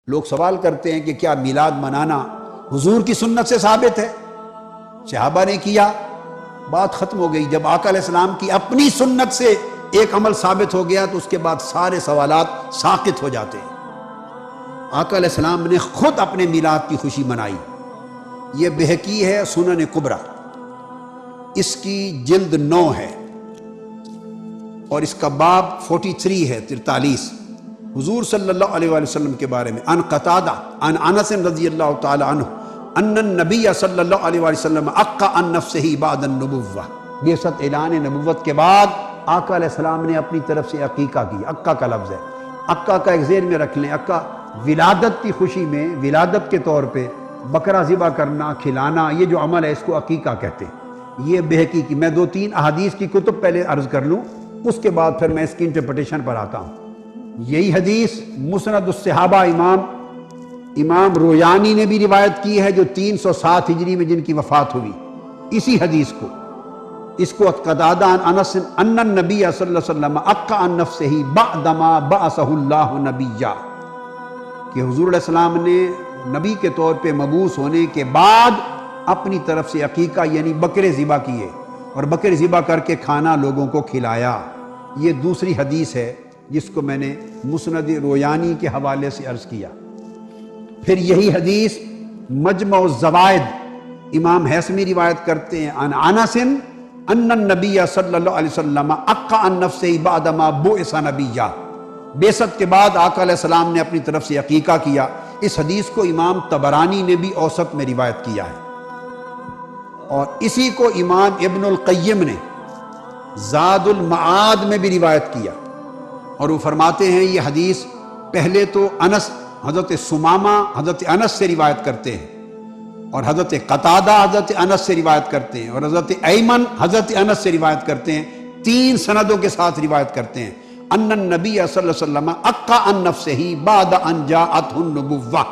لوگ سوال کرتے ہیں کہ کیا میلاد منانا حضور کی سنت سے ثابت ہے؟ صحابہ نے کیا، بات ختم ہو گئی۔ جب آقا علیہ السلام کی اپنی سنت سے ایک عمل ثابت ہو گیا تو اس کے بعد سارے سوالات ساقط ہو جاتے ہیں۔ آقا علیہ السلام نے خود اپنے میلاد کی خوشی منائی۔ یہ بہقی ہے سنن کبریٰ، اس کی جلد 9 ہے اور اس کا باب 43 ہے، 43۔ حضور صلی اللہ علیہ وآلہ وسلم کے بارے میں عن قتادہ عن انس رضی اللہ تعالی عنہ ان النبی صلی اللہ علیہ وآلہ وسلم عقا عن نفسہ بعد النبوہ، بعثت اعلان نبوت کے بعد آقا علیہ السلام نے اپنی طرف سے عقیقہ کی۔ عقا کا لفظ ہے، عقا کا ایک ذہن میں رکھ لیں، عقا ولادت کی خوشی میں، ولادت کے طور پہ بکرا ذبح کرنا، کھلانا، یہ جو عمل ہے اس کو عقیقہ کہتے ہیں۔ یہ بہقی کی، میں 2-3 احادیث کی کتب پہلے عرض کر لوں، اس کے بعد پھر میں اس کی انٹرپریٹیشن پر آتا ہوں۔ یہی حدیث مسند الصحابہ امام رویانی نے بھی روایت کی ہے، جو 307 ہجری میں جن کی وفات ہوئی۔ اسی حدیث کو، اس کو قتادہ عن انس ان النبی صلی اللہ علیہ وسلم عقا عن نفسہ بعدما بعثہ اللہ نبیا، کہ حضور علیہ السلام نے نبی کے طور پہ مبعوث ہونے کے بعد اپنی طرف سے عقیقہ یعنی بکرے ذبح کیے اور بکرے ذبح کر کے کھانا لوگوں کو کھلایا۔ یہ دوسری حدیث ہے جس کو میں نے مسند رویانی کے حوالے سے عرض کیا۔ پھر یہی حدیث مجمع الزوائد امام حیثمی روایت کرتے ہیں عن انس ان النبی صلی اللہ علیہ وسلم عقا عن نفسہ بعدما بعث نبیا، بعثت کے بعد آقا علیہ السلام نے اپنی طرف سے عقیقہ کیا۔ اس حدیث کو امام طبرانی نے بھی اوسط میں روایت کیا ہے، اور اسی کو امام ابن القیم نے زاد المعاد میں بھی روایت کیا، اور وہ فرماتے ہیں یہ حدیث پہلے تو انس حضرت سمامہ حضرت انس سے روایت کرتے ہیں، اور حضرت قتادہ حضرت انس سے روایت کرتے ہیں، اور حضرت ایمن حضرت انس سے روایت کرتے ہیں، 3 سندوں کے ساتھ روایت کرتے ہیں۔ ان النبی صلی اللہ علیہ وسلم عقا عن نفسہ بعد ان جاءتہ النبوہ،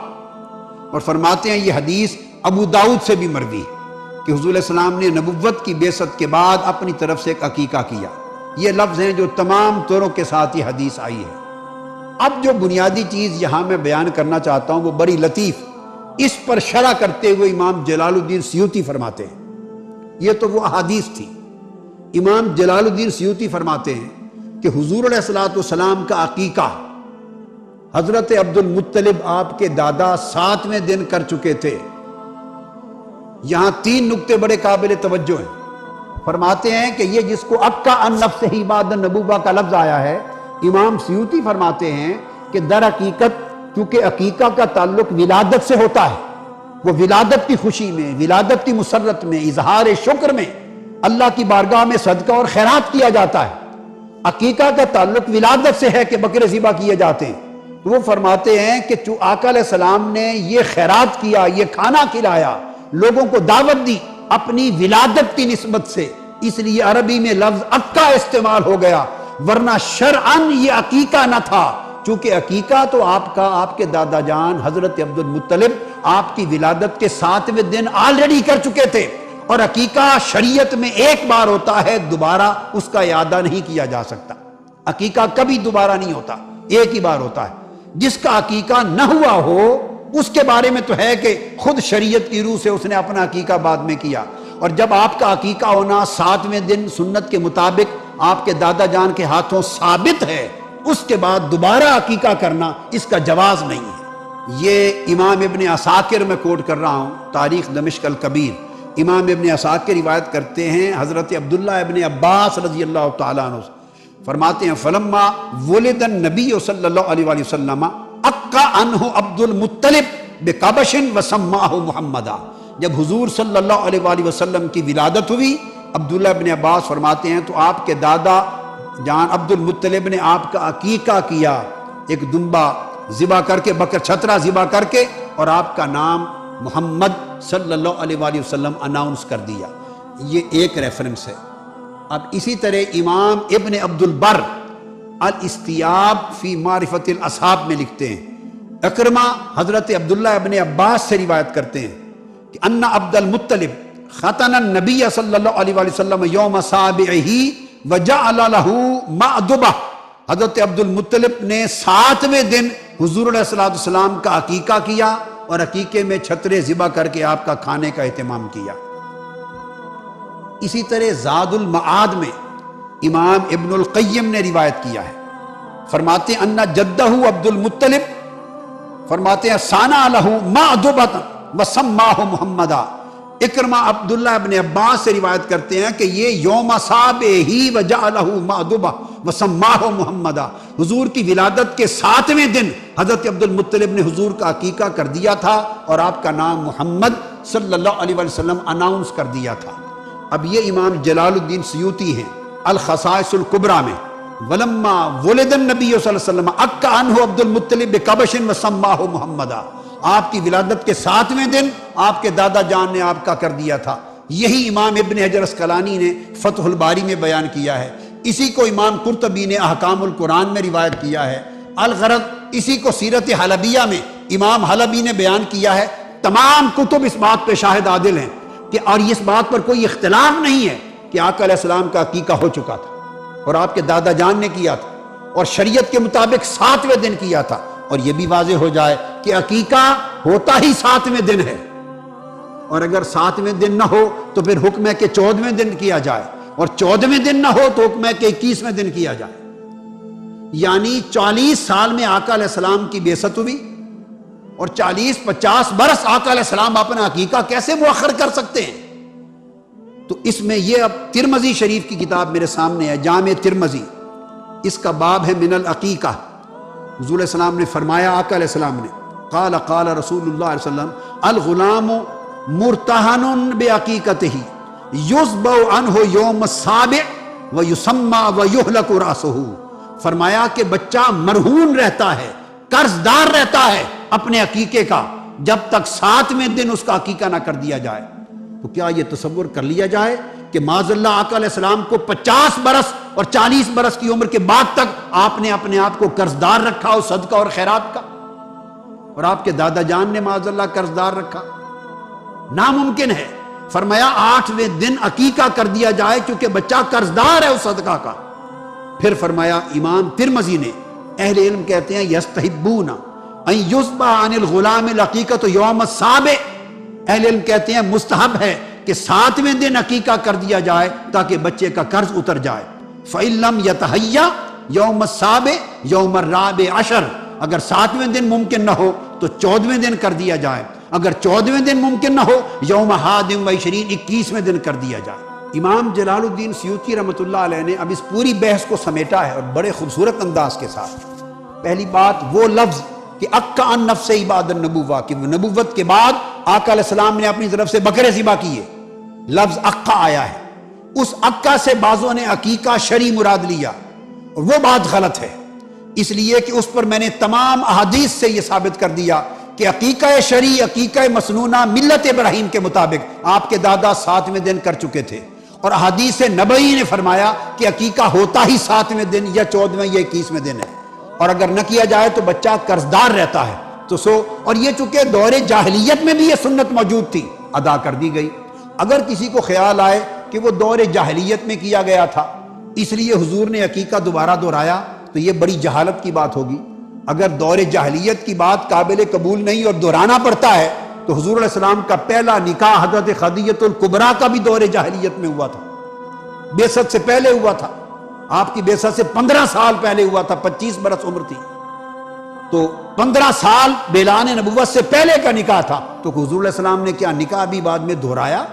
اور فرماتے ہیں یہ حدیث ابو داؤد سے بھی مروی ہے کہ حضور علیہ السلام نے نبوت کی بعثت کے بعد اپنی طرف سے ایک عقیقہ کیا۔ یہ لفظ ہیں جو تمام طرق کے ساتھ یہ حدیث آئی ہے۔ اب جو بنیادی چیز یہاں میں بیان کرنا چاہتا ہوں وہ بڑی لطیف، اس پر شرح کرتے ہوئے امام جلال الدین سیوطی فرماتے ہیں، یہ تو وہ احادیث تھی۔ امام جلال الدین سیوطی فرماتے ہیں کہ حضور علیہ السلام کا عقیقہ حضرت عبد المطلب آپ کے دادا 7ویں دن کر چکے تھے۔ یہاں 3 نکتے بڑے قابل توجہ ہیں۔ فرماتے ہیں کہ یہ جس کو عقا عن نفسہ بعد النبوہ کا لفظ آیا ہے، امام سیوطی فرماتے ہیں کہ در حقیقت کیونکہ عقیقہ کا تعلق ولادت سے ہوتا ہے، وہ ولادت کی خوشی میں، ولادت کی مسرت میں، اظہار شکر میں اللہ کی بارگاہ میں صدقہ اور خیرات کیا جاتا ہے۔ عقیقہ کا تعلق ولادت سے ہے کہ بکرے ذبح کیے جاتے ہیں۔ تو وہ فرماتے ہیں کہ چوں آقا علیہ السلام نے یہ خیرات کیا، یہ کھانا کھلایا، لوگوں کو دعوت دی اپنی ولادت کی نسبت سے، اس لیے عربی میں لفظ عقا استعمال ہو گیا، ورنہ شرعاً یہ عقیقہ نہ تھا، چونکہ عقیقہ تو آپ کے دادا جان حضرت عبد المطلب آپ کی ولادت کے 7ویں دن آلریڈی کر چکے تھے، اور عقیقہ شریعت میں ایک بار ہوتا ہے، دوبارہ اس کا اعادہ نہیں کیا جا سکتا۔ عقیقہ کبھی دوبارہ نہیں ہوتا، ایک ہی بار ہوتا ہے۔ جس کا عقیقہ نہ ہوا ہو اس کے بارے میں تو ہے کہ خود شریعت کی روح سے اس نے اپنا عقیقہ بعد میں کیا، اور جب آپ کا عقیقہ ہونا 7ویں دن سنت کے مطابق آپ کے دادا جان کے ہاتھوں ثابت ہے، اس کے بعد دوبارہ عقیقہ کرنا اس کا جواز نہیں ہے۔ یہ امام ابن عساکر میں کوٹ کر رہا ہوں، تاریخ دمشق الکبیر۔ امام ابن عساکر روایت کرتے ہیں حضرت عبداللہ ابن عباس رضی اللہ تعالیٰ عنہ فرماتے ہیں فلما ولد النبی صلی اللہ علیہ وآلہ وسلم عقا عنہ عبد المطلب بقبش وسماہ محمدا، جب حضور صلی اللہ علیہ وآلہ وسلم کی ولادت ہوئی، عبداللہ ابن عباس فرماتے ہیں تو آپ کے دادا جان عبد المطلب نے آپ کا عقیقہ کیا، ایک دمبا ذبح کر کے، بکر چھترا ذبح کر کے، اور آپ کا نام محمد صلی اللہ علیہ وآلہ وسلم اناؤنس کر دیا۔ یہ ایک ریفرنس ہے۔ اب اسی طرح امام ابن عبد البر الاستیاب فی معرفت الاصحاب میں لکھتے ہیں، اکرمہ حضرت عبداللہ ابن عباس سے روایت کرتے ہیں کہ ان عبد المطلب ختن النبی صلی اللہ علیہ وآلہ وسلم یوم سابعہ وجعل له مأدبہ حضرت عبد المطلب نے 7ویں دن حضور علیہ الصلوۃ والسلام کا عقیقہ کیا اور عقیقے میں چھترے ذبح کر کے آپ کا کھانے کا اہتمام کیا۔ اسی طرح زاد المعاد میں امام ابن القیم نے روایت کیا ہے، فرماتے ہیں ان جدہ عبد المطلب فرماتے ہیں سانا لہ مأدبۃ وسماہ محمدا۔ اکرمہ عبداللہ ابن عباس سے روایت کرتے ہیں کہ یہ یوم صابہ وجعلہ مأدبہ وسماہ محمدا، حضور کی ولادت کے 7ویں دن حضرت عبد المطلب نے حضور کا عقیقہ کر دیا تھا اور آپ کا نام محمد صلی اللہ علیہ وسلم اناؤنس کر دیا تھا۔ اب یہ امام جلال الدین سیوطی ہیں الخصائص الکبریٰ میں، ولما ولد النبی صلی اللہ علیہ وسلم عق عنہ عبد المطلب بکبش وسماہ محمدا، آپ کی ولادت کے 7ویں دن آپ کے دادا جان نے آپ کا کر دیا تھا۔ یہی امام ابن حجر اسقلانی نے فتح الباری میں بیان کیا ہے، اسی کو امام قرطبی نے احکام القرآن میں روایت کیا ہے، الغرض اسی کو سیرت حلبیہ میں امام حلبی نے بیان کیا ہے۔ تمام کتب اس بات پہ شاہد عادل ہیں کہ اور اس بات پر کوئی اختلاف نہیں ہے کہ آقا علیہ السلام کا عقیقہ ہو چکا تھا اور آپ کے دادا جان نے کیا تھا اور شریعت کے مطابق 7ویں دن کیا تھا۔ اور یہ بھی واضح ہو جائے کہ عقیقہ ہوتا ہی 7ویں دن ہے، اور اگر 7ویں دن نہ ہو تو پھر حکم ہے کہ 14ویں دن کیا جائے، اور 14ویں دن نہ ہو تو حکم ہے کہ 21ویں دن کیا جائے۔ یعنی 40 سال میں آقا علیہ السلام کی بعثت ہوئی اور 40-50 برس آقا علیہ السلام اپنا عقیقہ کیسے مؤخر کر سکتے ہیں؟ تو اس میں یہ اب ترمذی شریف کی کتاب میرے سامنے ہے، جامع ترمذی، اس کا باب ہے من العقیقہ۔ حضور علیہ السلام نے فرمایا، آقا علیہ السلام نے قال قال رسول اللہ علیہ وسلم الغلام مرتہن بعقیقتہ یذبح عنہ یوم السابع ویسمى ویہلک رأسہ، فرمایا کہ بچہ مرہون رہتا ہے، قرض دار رہتا ہے اپنے عقیقے کا جب تک 7ویں دن اس کا عقیقہ نہ کر دیا جائے۔ تو کیا یہ تصور کر لیا جائے کہ معاذ اللہ آقا علیہ السلام کو 50 برس اور 40 برس کی عمر کے بعد تک آپ نے اپنے آپ کو قرض دار رکھا ہو صدقہ اور خیرات کا، اور آپ کے دادا جان نے معاذ اللہ قرض دار رکھا؟ ناممکن ہے۔ فرمایا 8ویں دن عقیقہ کر دیا جائے کیونکہ بچہ قرض دار ہے اس صدقہ کا۔ پھر فرمایا امام ترمذی نے، اہل علم کہتے ہیں یستحبون ان یذبح عن الغلام العقیقۃ یوم السابع، اہل علم کہتے ہیں مستحب ہے کہ 7ویں دن عقیقہ کر دیا جائے تاکہ بچے کا قرض اتر جائے۔ فَإِن لَمْ يَتَحَيَّ یوم السابع یوم الرابع عشر، اگر 7ویں دن ممکن نہ ہو تو 14ویں دن کر دیا جائے، اگر 14ویں دن ممکن نہ ہو یوم حادم و 21ویں دن کر دیا جائے۔ امام جلال الدین سیوطی رحمۃ اللہ علیہ نے اب اس پوری بحث کو سمیٹا ہے اور بڑے خوبصورت انداز کے ساتھ۔ پہلی بات وہ لفظ کہ عقّ عن نفس بعد النبوہ، کہ نبوت کے بعد آقا علیہ السلام نے اپنی طرف سے بکرے ذبح کیے، لفظ عقّ آیا ہے، اس عقّہ سے بعضوں نے عقیقہ شرعی مراد لیا اور وہ بات غلط ہے، اس لیے کہ اس پر میں نے تمام احادیث سے یہ ثابت کر دیا کہ عقیقہ شرعی عقیقہ مسنونہ ملت ابراہیم کے مطابق آپ کے دادا 7ویں دن کر چکے تھے، اور احادیث نبوی نے فرمایا کہ عقیقہ ہوتا ہی 7ویں دن یا 14ویں یا 21ویں دن ہے، اور اگر نہ کیا جائے تو بچہ قرض دار رہتا ہے۔ تو اور یہ چونکہ دور جاہلیت میں بھی یہ سنت موجود تھی، ادا کر دی گئی۔ اگر کسی کو خیال آئے کہ وہ دور جاہلیت میں کیا گیا تھا اس لیے حضور نے عقیقہ دوبارہ دہرایا تو یہ بڑی جہالت کی بات ہوگی۔ اگر دور جاہلیت کی بات قابل قبول نہیں اور دہرانا پڑتا ہے تو حضور علیہ السلام کا پہلا نکاح حضرت خدیجہ الکبریٰ کا بھی دور جاہلیت میں ہوا تھا، بعثت سے پہلے ہوا تھا، آپ کی بعثت سے 15 سال پہلے ہوا تھا، 25 برس عمر تھی، تو 15 سال اعلان نبوت سے پہلے کا نکاح تھا، تو حضور علیہ السلام نے کیا نکاح بھی بعد میں دہرایا؟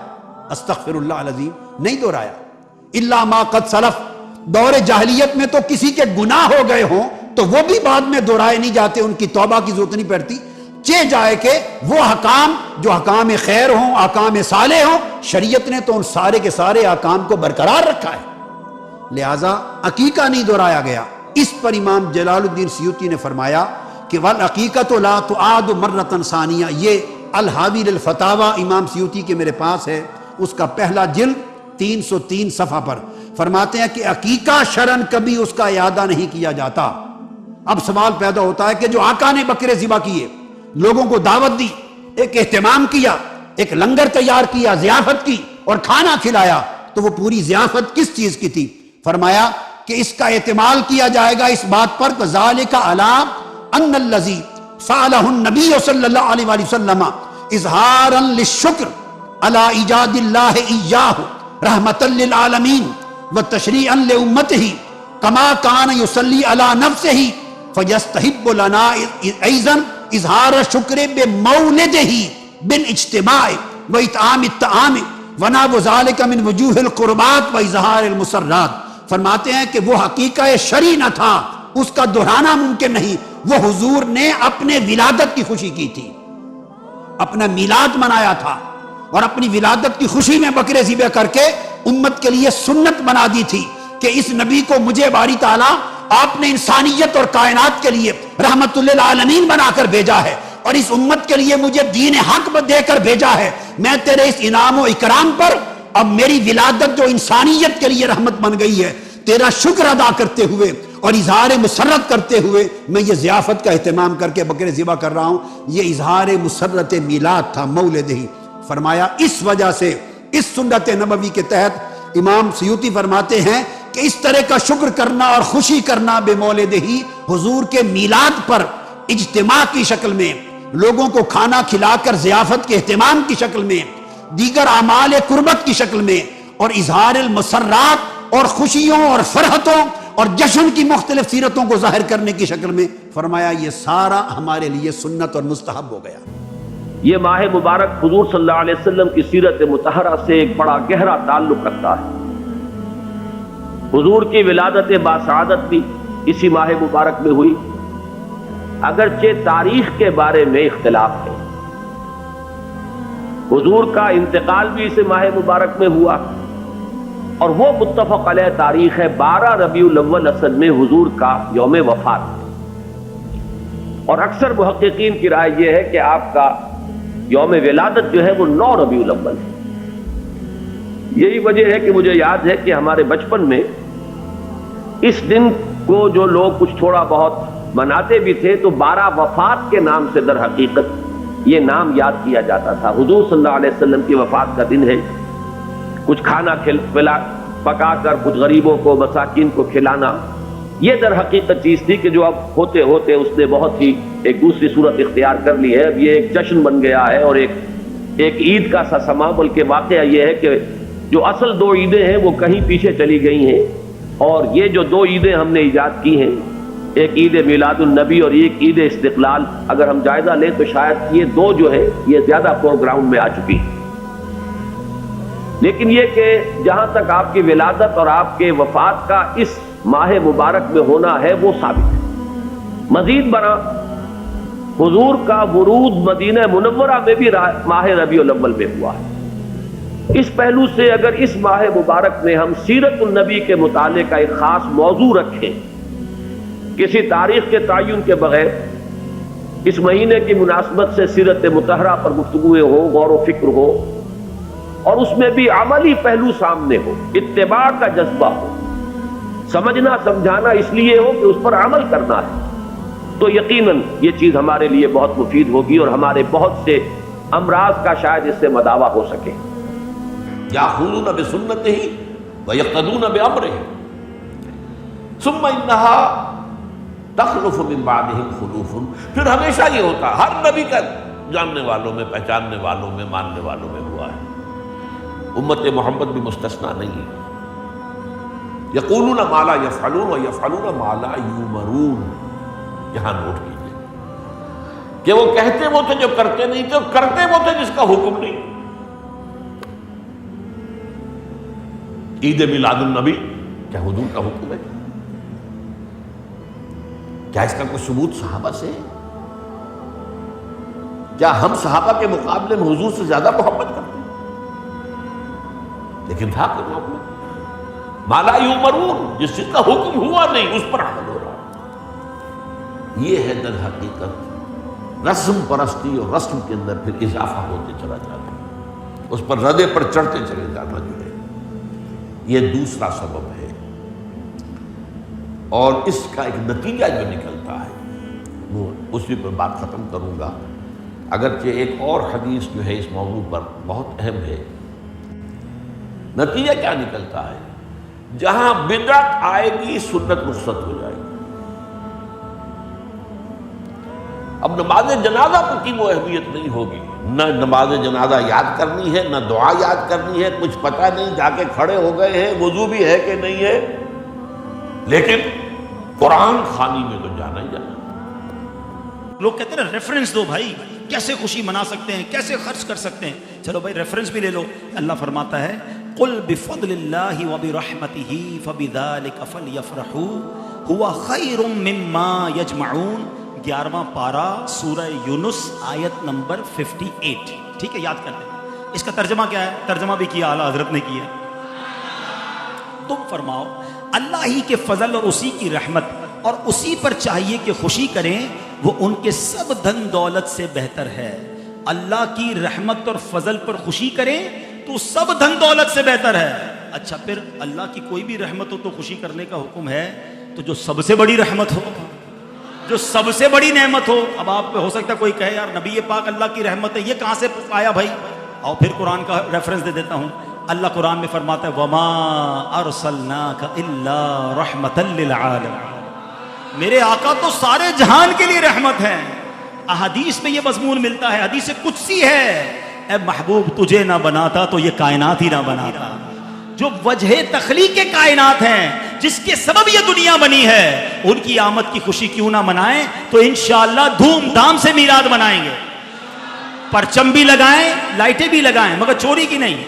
استغفر اللہ العظیم، نہیں دہرایا۔ الا ما قد سلف، دور جاہلیت میں تو کسی کے گناہ ہو گئے ہوں تو وہ بھی بعد میں دہرائے نہیں جاتے، ان کی توبہ کی ضرورت نہیں پڑتی، چہ جائے کہ وہ حکام جو حکام خیر ہوں، حکام صالح ہوں، شریعت نے تو ان سارے کے سارے حکام کو برقرار رکھا ہے، لہذا عقیقہ نہیں دہرایا گیا۔ اس پر امام جلال الدین سیوطی نے فرمایا کہ والعقیقۃ لا تعاد مرۃ ثانیہ، یہ الحاوی للفتاوی امام سیوطی کے میرے پاس ہے، اس کا پہلا جلد 303 صفحہ پر فرماتے ہیں کہ عقیقہ شرعاً کبھی اس کا اعادہ نہیں کیا جاتا۔ اب سوال پیدا ہوتا ہے کہ جو آقا نے بکرے ذبح کیے، لوگوں کو دعوت دی، ایک اہتمام کیا، ایک لنگر تیار کیا، ضیافت کی اور کھانا کھلایا، تو وہ پوری ضیافت کس چیز کی تھی؟ فرمایا کہ اس کا اعتماد کیا جائے گا اس بات پر کہ ذالک علی ان الذی فعلہ النبی صلی اللہ علیہ وآلہ وسلم اظہارا للشکر علی ایجاد اللہ ایاہ رحمتا للعالمین وتشریعا لامتہ کما کان یصلی علی نفسہ فیستحب لنا ایضا اظہار شکر بمولدہ بالاجتماع واطعام الطعام ونحو ذلک من وجوہ القربات واظہار المسرات۔ فرماتے ہیں کہ وہ حقیقہ شرعی نہ تھا، اس کا دہرانا ممکن نہیں، وہ حضور نے اپنے ولادت کی خوشی کی تھی، اپنا میلاد منایا تھا، اور اپنی ولادت کی خوشی میں بکرے ذبح کر کے امت کے لیے سنت بنا دی تھی کہ اس نبی کو مجھے باری تعالیٰ آپ نے انسانیت اور کائنات کے لیے رحمت للعالمین بنا کر بھیجا ہے، اور اس امت کے لیے مجھے دین حق دے کر بھیجا ہے۔ میں تیرے اس انعام و اکرام پر اب میری ولادت جو انسانیت کے لیے رحمت بن گئی ہے، تیرا شکر ادا کرتے ہوئے اور اظہار مسرت کرتے ہوئے میں یہ ضیافت کا اہتمام کر کے بکرے ذبح کر رہا ہوں۔ یہ اظہار مسرت میلاد تھا، مولد ہی۔ فرمایا اس وجہ سے اس سنت نبوی کے تحت امام سیوطی فرماتے ہیں کہ اس طرح کا شکر کرنا اور خوشی کرنا بے مولد ہی، حضور کے میلاد پر اجتماع کی شکل میں، لوگوں کو کھانا کھلا کر ضیافت کے اہتمام کی شکل میں، دیگر اعمال قربت کی شکل میں، اور اظہار المسرات اور خوشیوں اور فرحتوں اور جشن کی مختلف سیرتوں کو ظاہر کرنے کی شکل میں، فرمایا یہ سارا ہمارے لیے سنت اور مستحب ہو گیا۔ یہ ماہ مبارک حضور صلی اللہ علیہ وسلم کی سیرت مطہرہ سے ایک بڑا گہرا تعلق رکھتا ہے۔ حضور کی ولادت باسعادت بھی اسی ماہ مبارک میں ہوئی، اگرچہ تاریخ کے بارے میں اختلاف ہے۔ حضور کا انتقال بھی اس ماہ مبارک میں ہوا، اور وہ متفق علیہ تاریخ ہے 12 ربیع الاول اصل میں حضور کا یوم وفات ہے، اور اکثر محققین کی رائے یہ ہے کہ آپ کا یوم ولادت جو ہے وہ 9 ربیع الاول ہے۔ یہی وجہ ہے کہ مجھے یاد ہے کہ ہمارے بچپن میں اس دن کو جو لوگ کچھ تھوڑا بہت مناتے بھی تھے تو 12 وفات کے نام سے در حقیقت یہ نام یاد کیا جاتا تھا۔ حضور صلی اللہ علیہ وسلم کی وفات کا دن ہے، کچھ کھانا پکا کر کچھ غریبوں کو مساکین کو کھلانا، یہ در حقیقت چیز تھی کہ جو اب ہوتے ہوتے اس نے بہت ہی ایک دوسری صورت اختیار کر لی ہے۔ اب یہ ایک جشن بن گیا ہے اور ایک عید کا سا سما، بلکہ واقعہ یہ ہے کہ جو اصل 2 عیدیں ہیں وہ کہیں پیچھے چلی گئی ہیں، اور یہ جو 2 عیدیں ہم نے ایجاد کی ہیں، ایک عید میلاد النبی اور ایک عید استقلال، اگر ہم جائزہ لیں تو شاید یہ 2 جو ہے یہ زیادہ فور گراؤنڈ میں آ چکی ہیں۔ لیکن یہ کہ جہاں تک آپ کی ولادت اور آپ کے وفات کا اس ماہ مبارک میں ہونا ہے وہ ثابت ہے۔ مزید برآں حضور کا ورود مدینہ منورہ میں بھی ماہ ربیع الاول میں ہوا ہے۔ اس پہلو سے اگر اس ماہ مبارک میں ہم سیرت النبی کے مطالعے کا ایک خاص موضوع رکھیں، کسی تاریخ کے تعین کے بغیر اس مہینے کی مناسبت سے سیرت مطہرہ پر گفتگویں ہو، غور و فکر ہو، اور اس میں بھی عملی پہلو سامنے ہو، اتباع کا جذبہ ہو، سمجھنا سمجھانا اس لیے ہو کہ اس پر عمل کرنا ہے، تو یقیناً یہ چیز ہمارے لیے بہت مفید ہوگی اور ہمارے بہت سے امراض کا شاید اس سے مداوع ہو سکے۔ یاخذون بسنتہ ویقتدون بامرہ ثم انہا تخلف من بعدہم خلوف۔ پھر ہمیشہ یہ ہوتا، ہر نبی کا جاننے والوں میں، پہچاننے والوں میں، ماننے والوں میں ہوا ہے، امت محمد بھی مستثنیٰ نہیں ہے۔ یقولون ما لا یفعلون ویفعلون ما لا یؤمرون۔ یہاں نوٹ کیجئے کہ وہ کہتے وہ تھے جو کرتے نہیں تھے، اور کرتے وہ تھے جس کا حکم نہیں۔ عید میلاد النبی کیا حضور کا حکم ہے؟ کیا اس کا کوئی ثبوت صحابہ سے ہے؟ کیا ہم صحابہ کے مقابلے میں حضور سے زیادہ محبت کرتے ہیں؟ لیکن تھا کہ وہ ما لا یؤمرون، جس چیز کا حکم ہوا نہیں اس پر عمل ہو رہا۔ یہ ہے در حقیقت رسم پرستی، اور رسم کے اندر پھر اضافہ ہوتے چلا جاتا ہے، اس پر ردے پر چڑھتے چلے جانا جو ہے، یہ دوسرا سبب ہے۔ اور اس کا ایک نتیجہ جو نکلتا ہے وہ اسی پر بات ختم کروں گا، اگرچہ ایک اور حدیث جو ہے اس موضوع پر بہت اہم ہے۔ نتیجہ کیا نکلتا ہے جہاں بدعت آئے گی سنت رخصت ہو جائے گی. اب نماز جنازہ کی وہ اہمیت نہیں ہوگی، نہ نماز جنازہ یاد کرنی ہے، نہ دعا یاد کرنی ہے، کچھ پتہ نہیں، جا کے کھڑے ہو گئے ہیں، وضو بھی ہے کہ نہیں ہے، لیکن قرآن خوانی میں تو جانا ہی جانا. لوگ کہتے ہیں نا ریفرنس دو بھائی، کیسے خوشی منا سکتے ہیں، کیسے خرچ کر سکتے ہیں. چلو بھائی ریفرنس بھی لے لو. اللہ فرماتا ہے قل بفضل اللہ وبرحمتہ فبذلک فلیفرحوا هو خیر مما یجمعون. 11واں پارہ سورہ یونس آیت نمبر 58. ٹھیک ہے، یاد کر لیں. اس کا ترجمہ کیا ہے؟ ترجمہ بھی کیا اعلیٰ حضرت نے کیا. تم فرماؤ اللہ ہی کے فضل اور اسی کی رحمت اور اسی پر چاہیے کہ خوشی کریں، وہ ان کے سب دھن دولت سے بہتر ہے. اللہ کی رحمت اور فضل پر خوشی کریں تو سب دھن دولت سے بہتر ہے. اچھا پھر اللہ کی کوئی بھی رحمت ہو تو خوشی کرنے کا حکم ہے، تو جو سب سے بڑی رحمت ہو، جو سب سے بڑی نعمت ہو. اب آپ ہو سکتا ہے کوئی کہے یار نبی پاک اللہ کی رحمت ہے، یہ کہاں سے آیا بھائی؟ اور پھر قرآن کا ریفرنس دے دیتا ہوں. اللہ قرآن میں فرماتا ہے وما ارسلناک الا رحمتا للعالمین. میرے آقا تو سارے جہان کے لیے رحمت ہیں. احادیث میں یہ مضمون ملتا ہے، حدیث قدسی ہے، اے محبوب تجھے نہ بناتا تو یہ کائنات ہی نہ بناتا. جو وجہ تخلیق کے کائنات ہیں، جس کے سبب یہ دنیا بنی ہے، ان کی آمد کی خوشی کیوں نہ منائیں؟ تو انشاءاللہ دھوم دھام سے میلاد منائیں گے. پرچم بھی لگائیں، لائٹیں بھی لگائیں، مگر چوری کی نہیں،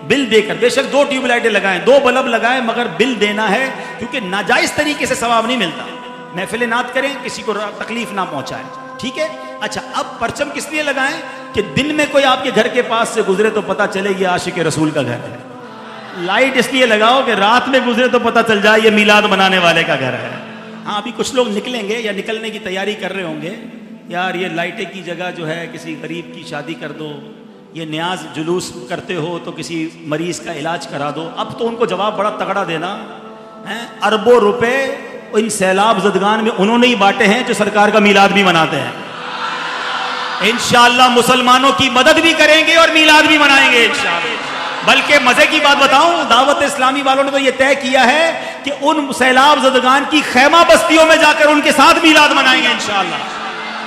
بل دے کر. بے شک 2 ٹیوب لائٹیں لگائیں، 2 بلب لگائیں، مگر بل دینا ہے، کیونکہ ناجائز طریقے سے ثواب نہیں ملتا. محفل نعت کریں، کسی کو تکلیف نہ پہنچائیں. ٹھیک ہے. اچھا اب پرچم کس لیے لگائیں؟ کہ دن میں کوئی آپ کے گھر کے پاس سے گزرے تو پتہ چلے یہ عاشق رسول کا گھر ہے. لائٹ اس لیے لگاؤ کہ رات میں گزرے تو پتہ چل جائے یہ میلاد منانے والے کا گھر ہے. ہاں ابھی کچھ لوگ نکلیں گے یا نکلنے کی تیاری کر رہے ہوں گے، یار یہ لائٹیں کی جگہ جو ہے کسی غریب کی شادی کر دو، یہ نیاز جلوس کرتے ہو تو کسی مریض کا علاج کرا دو. اب تو ان کو جواب بڑا تگڑا دینا ہے. اربوں روپے ان سیلاب زدگان میں انہوں نے ہی بانٹے ہیں جو سرکار کا میلاد بھی مناتے ہیں. انشاءاللہ مسلمانوں کی مدد بھی کریں گے اور میلاد بھی منائیں گے انشاءاللہ. بلکہ مزے کی بات بتاؤں، دعوت اسلامی والوں نے تو یہ طے کیا ہے کہ ان سیلاب زدگان کی خیمہ بستیوں میں جا کر ان کے ساتھ میلاد منائیں گے انشاءاللہ.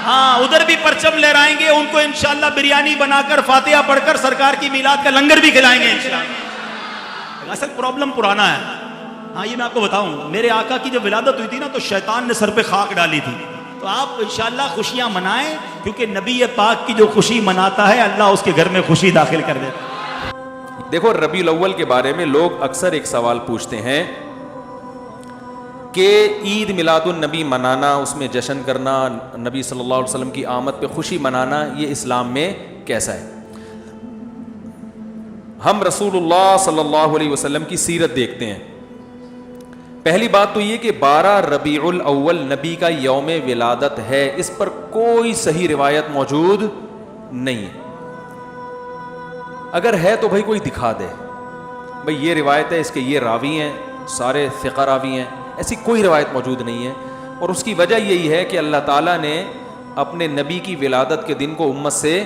ہاں ادھر بھی پرچم لہرائیں گے، ان کو انشاءاللہ بریانی بنا کر فاتحہ پڑھ کر سرکار کی میلاد کا لنگر بھی کھلائیں گے انشاءاللہ. اصل پرابلم پرانا ہے. ہاں یہ میں آپ کو بتاؤں، میرے آقا کی جب ولادت ہوئی تھی نا تو شیطان نے سر پہ خاک ڈالی تھی. تو آپ انشاءاللہ خوشیاں منائیں، کیونکہ نبی پاک کی جو خوشی مناتا ہے اللہ اس کے گھر میں خوشی داخل کر دیتا ہے. دیکھو ربیع الاول کے بارے میں لوگ اکثر ایک سوال پوچھتے ہیں کہ عید میلاد النبی منانا، اس میں جشن کرنا، نبی صلی اللہ علیہ وسلم کی آمد پہ خوشی منانا، یہ اسلام میں کیسا ہے؟ ہم رسول اللہ صلی اللہ علیہ وسلم کی سیرت دیکھتے ہیں. پہلی بات تو یہ کہ 12 ربیع الاول نبی کا یوم ولادت ہے، اس پر کوئی صحیح روایت موجود نہیں ہے. اگر ہے تو بھائی کوئی دکھا دے، بھائی یہ روایت ہے، اس کے یہ راوی ہیں، سارے ثقہ راوی ہیں. ایسی کوئی روایت موجود نہیں ہے. اور اس کی وجہ یہی ہے کہ اللہ تعالیٰ نے اپنے نبی کی ولادت کے دن کو امت سے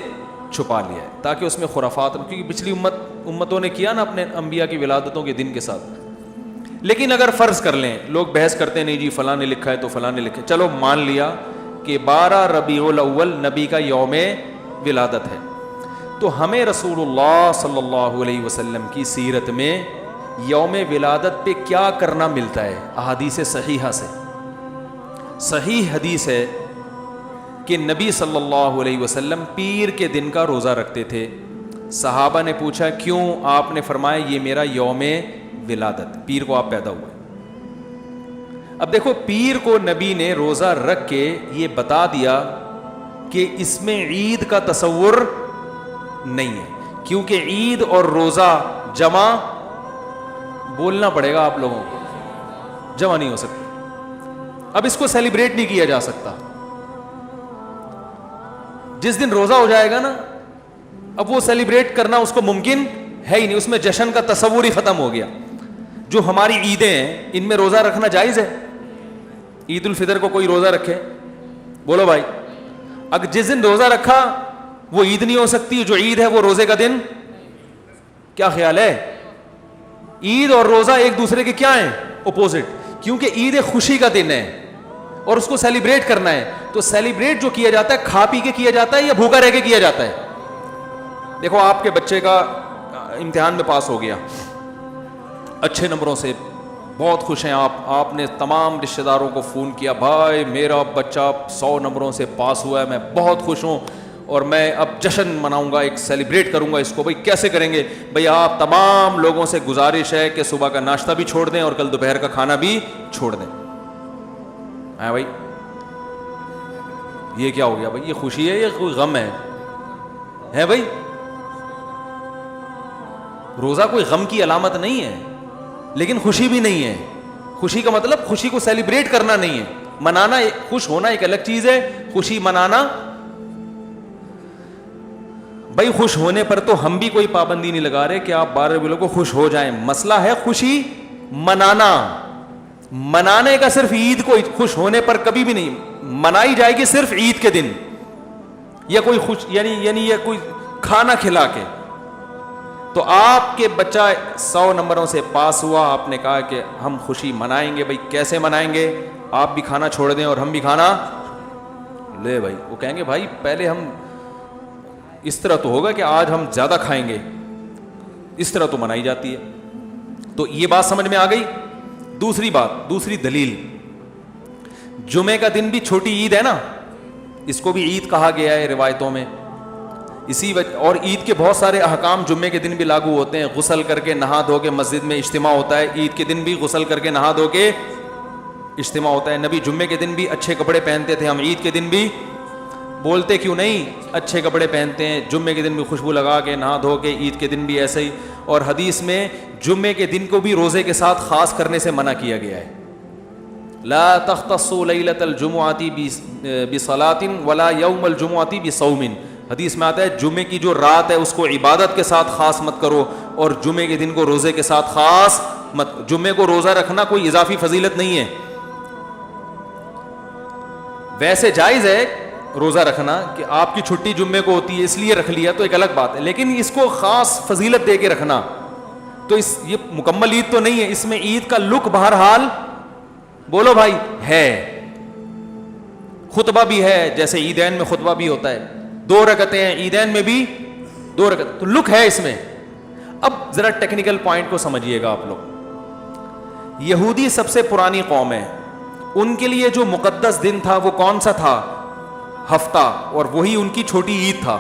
چھپا لیا ہے تاکہ اس میں خرافات، کیونکہ پچھلی امتوں نے کیا نا اپنے انبیاء کی ولادتوں کے دن کے ساتھ. لیکن اگر فرض کر لیں، لوگ بحث کرتے ہیں نہیں جی فلاں نے لکھا ہے تو فلاں نے لکھا ہے، چلو مان لیا کہ 12 ربیع الاول نبی کا یوم ولادت ہے، تو ہمیں رسول اللہ صلی اللہ علیہ وسلم کی سیرت میں یوم ولادت پہ کیا کرنا ملتا ہے؟ احادیث صحیحہ سے صحیح حدیث ہے کہ نبی صلی اللہ علیہ وسلم پیر کے دن کا روزہ رکھتے تھے. صحابہ نے پوچھا کیوں؟ آپ نے فرمایا یہ میرا یوم ولادت، پیر کو آپ پیدا ہوئے. اب دیکھو پیر کو نبی نے روزہ رکھ کے یہ بتا دیا کہ اس میں عید کا تصور نہیں ہے، کیونکہ عید اور روزہ جمع بولنا پڑے گا آپ لوگوں کو، جمع نہیں ہو سکتا. اب اس کو سیلیبریٹ نہیں کیا جا سکتا. جس دن روزہ ہو جائے گا نا، اب وہ سیلیبریٹ کرنا اس کو ممکن ہے ہی نہیں، اس میں جشن کا تصور ہی ختم ہو گیا. جو ہماری عیدیں ہیں ان میں روزہ رکھنا جائز ہے. عید الفطر کو کوئی روزہ رکھے؟ بولو بھائی. اگر جس دن روزہ رکھا وہ عید نہیں ہو سکتی، جو عید ہے وہ روزے کا دن. کیا خیال ہے؟ عید اور روزہ ایک دوسرے کے کیا ہیں؟ اپوزٹ. کیونکہ عید ایک خوشی کا دن ہے اور اس کو سیلیبریٹ کرنا ہے. تو سیلیبریٹ جو کیا جاتا ہے کھا پی کے کیا جاتا ہے یا بھوکا رہ کے کیا جاتا ہے؟ دیکھو آپ کے بچے کا امتحان میں پاس ہو گیا اچھے نمبروں سے, بہت خوش ہیں آپ نے تمام رشتہ داروں کو فون کیا, بھائی میرا بچہ 100 نمبروں سے پاس ہوا ہے, میں بہت خوش ہوں اور میں اب جشن مناؤں گا, ایک سیلیبریٹ کروں گا اس کو. بھائی کیسے کریں گے؟ بھائی آپ تمام لوگوں سے گزارش ہے کہ صبح کا ناشتہ بھی چھوڑ دیں اور کل دوپہر کا کھانا بھی چھوڑ دیں. ہاں بھائی یہ کیا ہو گیا بھائی؟ یہ خوشی ہے یا کوئی غم ہے بھائی؟ روزہ کوئی غم کی علامت نہیں ہے لیکن خوشی بھی نہیں ہے. خوشی کا مطلب خوشی کو سیلیبریٹ کرنا نہیں ہے, منانا. خوش ہونا ایک الگ چیز ہے, خوشی منانا. بھائی خوش ہونے پر تو ہم بھی کوئی پابندی نہیں لگا رہے کہ آپ 12 ربیع کو خوش ہو جائیں. مسئلہ ہے خوشی منانا. منانے کا صرف عید کو خوش ہونے پر کبھی بھی نہیں منائی جائے گی, صرف عید کے دن یا کوئی خوش یعنی یا کوئی کھانا کھلا کے. تو آپ کے بچہ 100 نمبروں سے پاس ہوا, آپ نے کہا کہ ہم خوشی منائیں گے. بھائی کیسے منائیں گے؟ آپ بھی کھانا چھوڑ دیں اور ہم بھی کھانا لے. بھائی وہ کہیں گے بھائی پہلے ہم اس طرح تو ہوگا کہ آج ہم زیادہ کھائیں گے, اس طرح تو منائی جاتی ہے. تو یہ بات سمجھ میں آ گئی. دوسری بات, دوسری دلیل, جمعے کا دن بھی چھوٹی عید ہے نا, اس کو بھی عید کہا گیا ہے روایتوں میں. اسی وجہ اور عید کے بہت سارے احکام جمعے کے دن بھی لاگو ہوتے ہیں. غسل کر کے نہا دھو کے مسجد میں اجتماع ہوتا ہے, عید کے دن بھی غسل کر کے نہا دھو کے اجتماع ہوتا ہے. نبی جمعے کے دن بھی اچھے کپڑے پہنتے تھے, ہم عید کے دن بھی بولتے کیوں نہیں اچھے کپڑے پہنتے ہیں. جمعے کے دن بھی خوشبو لگا کے نہا دھو کے, عید کے دن بھی ایسے ہی. اور حدیث میں جمعے کے دن کو بھی روزے کے ساتھ خاص کرنے سے منع کیا گیا ہے. لا تختصوا لیلۃ الجمعۃ بصلاۃ ولا یوم الجمعۃ بصوم. حدیث میں آتا ہے جمعے کی جو رات ہے اس کو عبادت کے ساتھ خاص مت کرو اور جمعے کے دن کو روزے کے ساتھ خاص مت. جمعے کو روزہ رکھنا کوئی اضافی فضیلت نہیں ہے. ویسے جائز ہے روزہ رکھنا کہ آپ کی چھٹی جمعے کو ہوتی ہے اس لیے رکھ لیا تو ایک الگ بات ہے, لیکن اس کو خاص فضیلت دے کے رکھنا تو یہ مکمل عید تو نہیں ہے. اس میں عید کا لک بہرحال بولو بھائی ہے, خطبہ بھی ہے, جیسے عیدین میں خطبہ بھی ہوتا ہے, 2 رکعتیں ہیں عیدین میں بھی 2 رکعت, تو لک ہے اس میں. اب ذرا ٹیکنیکل پوائنٹ کو سمجھیے گا آپ لوگ. یہودی سب سے پرانی قوم ہے, ان کے لیے جو مقدس دن تھا وہ کون سا تھا؟ ہفتہ, اور وہی ان کی چھوٹی عید تھا.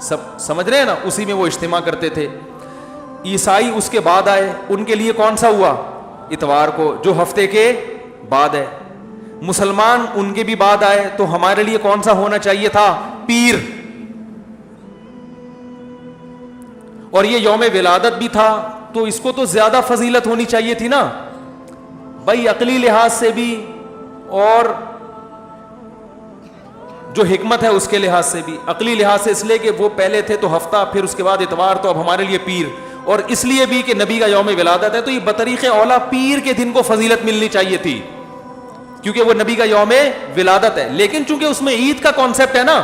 سب سمجھ رہے ہیں نا, اسی میں وہ اجتماع کرتے تھے. عیسائی اس کے بعد آئے, ان کے لیے کون سا ہوا؟ اتوار کو, جو ہفتے کے بعد ہے. مسلمان ان کے بھی بعد آئے, تو ہمارے لیے کون سا ہونا چاہیے تھا؟ پیر. اور یہ یوم ولادت بھی تھا تو اس کو تو زیادہ فضیلت ہونی چاہیے تھی نا بھائی, عقلی لحاظ سے بھی اور جو حکمت ہے اس کے لحاظ سے بھی. عقلی لحاظ سے اس لیے کہ وہ پہلے تھے تو ہفتہ, پھر اس کے بعد اتوار, تو اب ہمارے لیے پیر. اور اس لیے بھی کہ نبی کا یوم ولادت ہے تو یہ بطریق اولا پیر کے دن کو فضیلت ملنی چاہیے تھی کیونکہ وہ نبی کا یوم ولادت ہے. لیکن چونکہ اس میں عید کا کانسیپٹ ہے نا,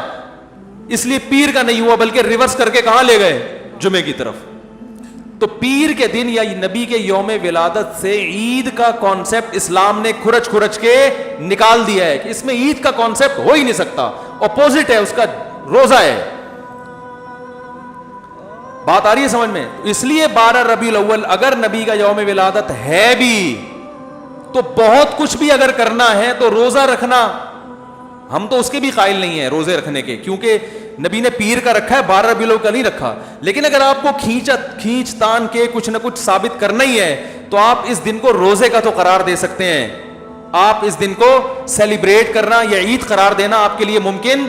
اس لیے پیر کا نہیں ہوا بلکہ ریورس کر کے کہاں لے گئے؟ جمعے کی طرف. تو پیر کے دن یا نبی کے یوم ولادت سے عید کا کانسیپٹ اسلام نے کھرچ کھرچ کے نکال دیا ہے کہ اس میں عید کا کانسیپٹ ہو ہی نہیں سکتا, اپوزٹ ہے اس کا, روزہ ہے. بات آ رہی ہے سمجھ میں؟ اس لیے 12 ربیع الاول اگر نبی کا یوم ولادت ہے بھی تو بہت کچھ بھی اگر کرنا ہے تو روزہ رکھنا, ہم تو اس کے بھی قائل نہیں ہیں روزے رکھنے کے, کیونکہ نبی نے پیر کا رکھا ہے, 12 ربیع الاول کا نہیں رکھا. لیکن اگر آپ کو کھینچ تان کے کچھ نہ کچھ ثابت کرنا ہی ہے تو آپ اس دن کو روزے کا تو قرار دے سکتے ہیں. آپ اس دن کو سیلیبریٹ کرنا یا عید قرار دینا آپ کے لیے ممکن,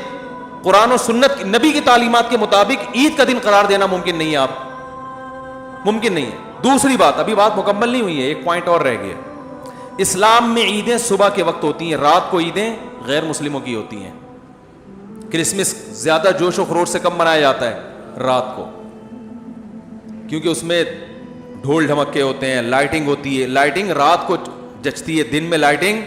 قرآن و سنت نبی کی تعلیمات کے مطابق عید کا دن قرار دینا ممکن نہیں ہے, آپ ممکن نہیں ہے. دوسری بات, ابھی بات مکمل نہیں ہوئی ہے, ایک پوائنٹ اور رہ گیا. اسلام میں عیدیں صبح کے وقت ہوتی ہیں, رات کو عیدیں غیر مسلموں کی ہوتی ہیں. کرسمس زیادہ جوش و خروش سے کب منایا جاتا ہے؟ رات کو, کیونکہ اس میں ڈھول ڈھمکے ہوتے ہیں, لائٹنگ ہوتی ہے. لائٹنگ رات کو جچتی ہے, دن میں لائٹنگ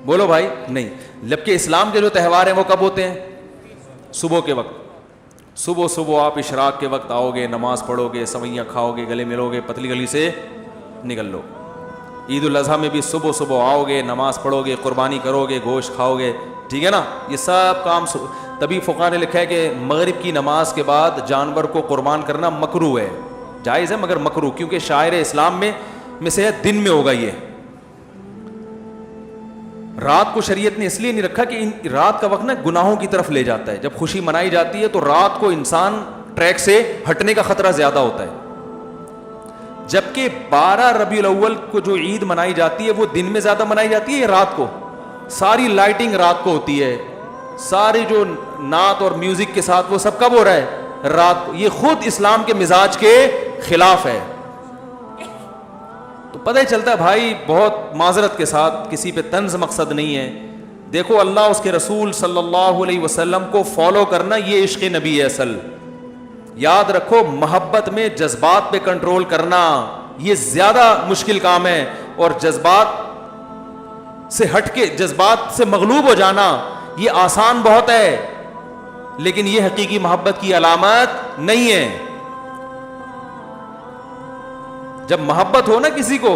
بولو بھائی نہیں. جبکہ اسلام کے جو تہوار ہیں وہ کب ہوتے ہیں؟ صبح کے وقت. صبح صبح آپ اشراق کے وقت آؤ گے, نماز پڑھو گے, سوئیاں کھاؤ گے, گلے ملو گے, پتلی گلی سے نکل لو. عید الاضحیٰ میں بھی صبح صبح آؤ گے, نماز پڑھو گے, قربانی کرو گے, گوشت کھاؤ گے, ٹھیک ہے نا. یہ سب کام تبھی فقہا نے لکھا ہے کہ مغرب کی نماز کے بعد جانور کو قربان کرنا مکروہ ہے, جائز ہے مگر مکروہ, کیونکہ شاعر اسلام میں سے ہے دن میں ہوگا. یہ رات کو شریعت نے اس لیے نہیں رکھا کہ رات کا وقت نا گناہوں کی طرف لے جاتا ہے. جب خوشی منائی جاتی ہے تو رات کو انسان ٹریک سے ہٹنے کا خطرہ زیادہ ہوتا ہے, جبکہ 12 ربیع الاول کو جو عید منائی جاتی ہے وہ دن میں زیادہ منائی جاتی ہے یا رات کو. ساری لائٹنگ رات کو ہوتی ہے, ساری جو نعت اور میوزک کے ساتھ وہ سب کب ہو رہا ہے, رات کو. یہ خود اسلام کے مزاج کے خلاف ہے. تو پتہ ہی چلتا ہے بھائی, بہت معذرت کے ساتھ, کسی پہ طنز مقصد نہیں ہے. دیکھو اللہ اس کے رسول صلی اللہ علیہ وسلم کو فالو کرنا یہ عشق نبی ہے اصل. یاد رکھو, محبت میں جذبات پہ کنٹرول کرنا یہ زیادہ مشکل کام ہے, اور جذبات سے ہٹ کے, جذبات سے مغلوب ہو جانا یہ آسان بہت ہے, لیکن یہ حقیقی محبت کی علامت نہیں ہے. جب محبت ہو نا کسی کو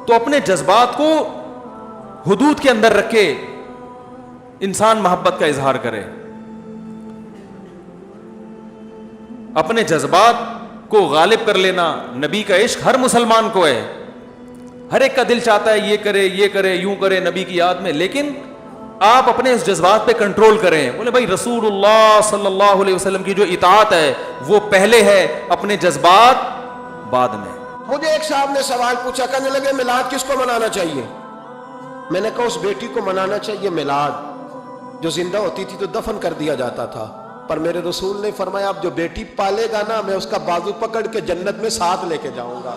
تو اپنے جذبات کو حدود کے اندر رکھے انسان محبت کا اظہار کرے. اپنے جذبات کو غالب کر لینا, نبی کا عشق ہر مسلمان کو ہے, ہر ایک کا دل چاہتا ہے یہ کرے یہ کرے یوں کرے نبی کی یاد میں, لیکن آپ اپنے اس جذبات پہ کنٹرول کریں. بولے بھائی رسول اللہ صلی اللہ علیہ وسلم کی جو اطاعت ہے وہ پہلے ہے, اپنے جذبات بعد میں. مجھے ایک صاحب نے سوال پوچھا, کہنے لگے میلاد کس کو منانا چاہیے؟ میں نے کہا اس بیٹی کو منانا چاہیے میلاد جو زندہ ہوتی تھی تو دفن کر دیا جاتا تھا, پر میرے رسول نے فرمایا اب جو بیٹی پالے گا نا میں اس کا بازو پکڑ کے جنت میں ساتھ لے کے جاؤں گا.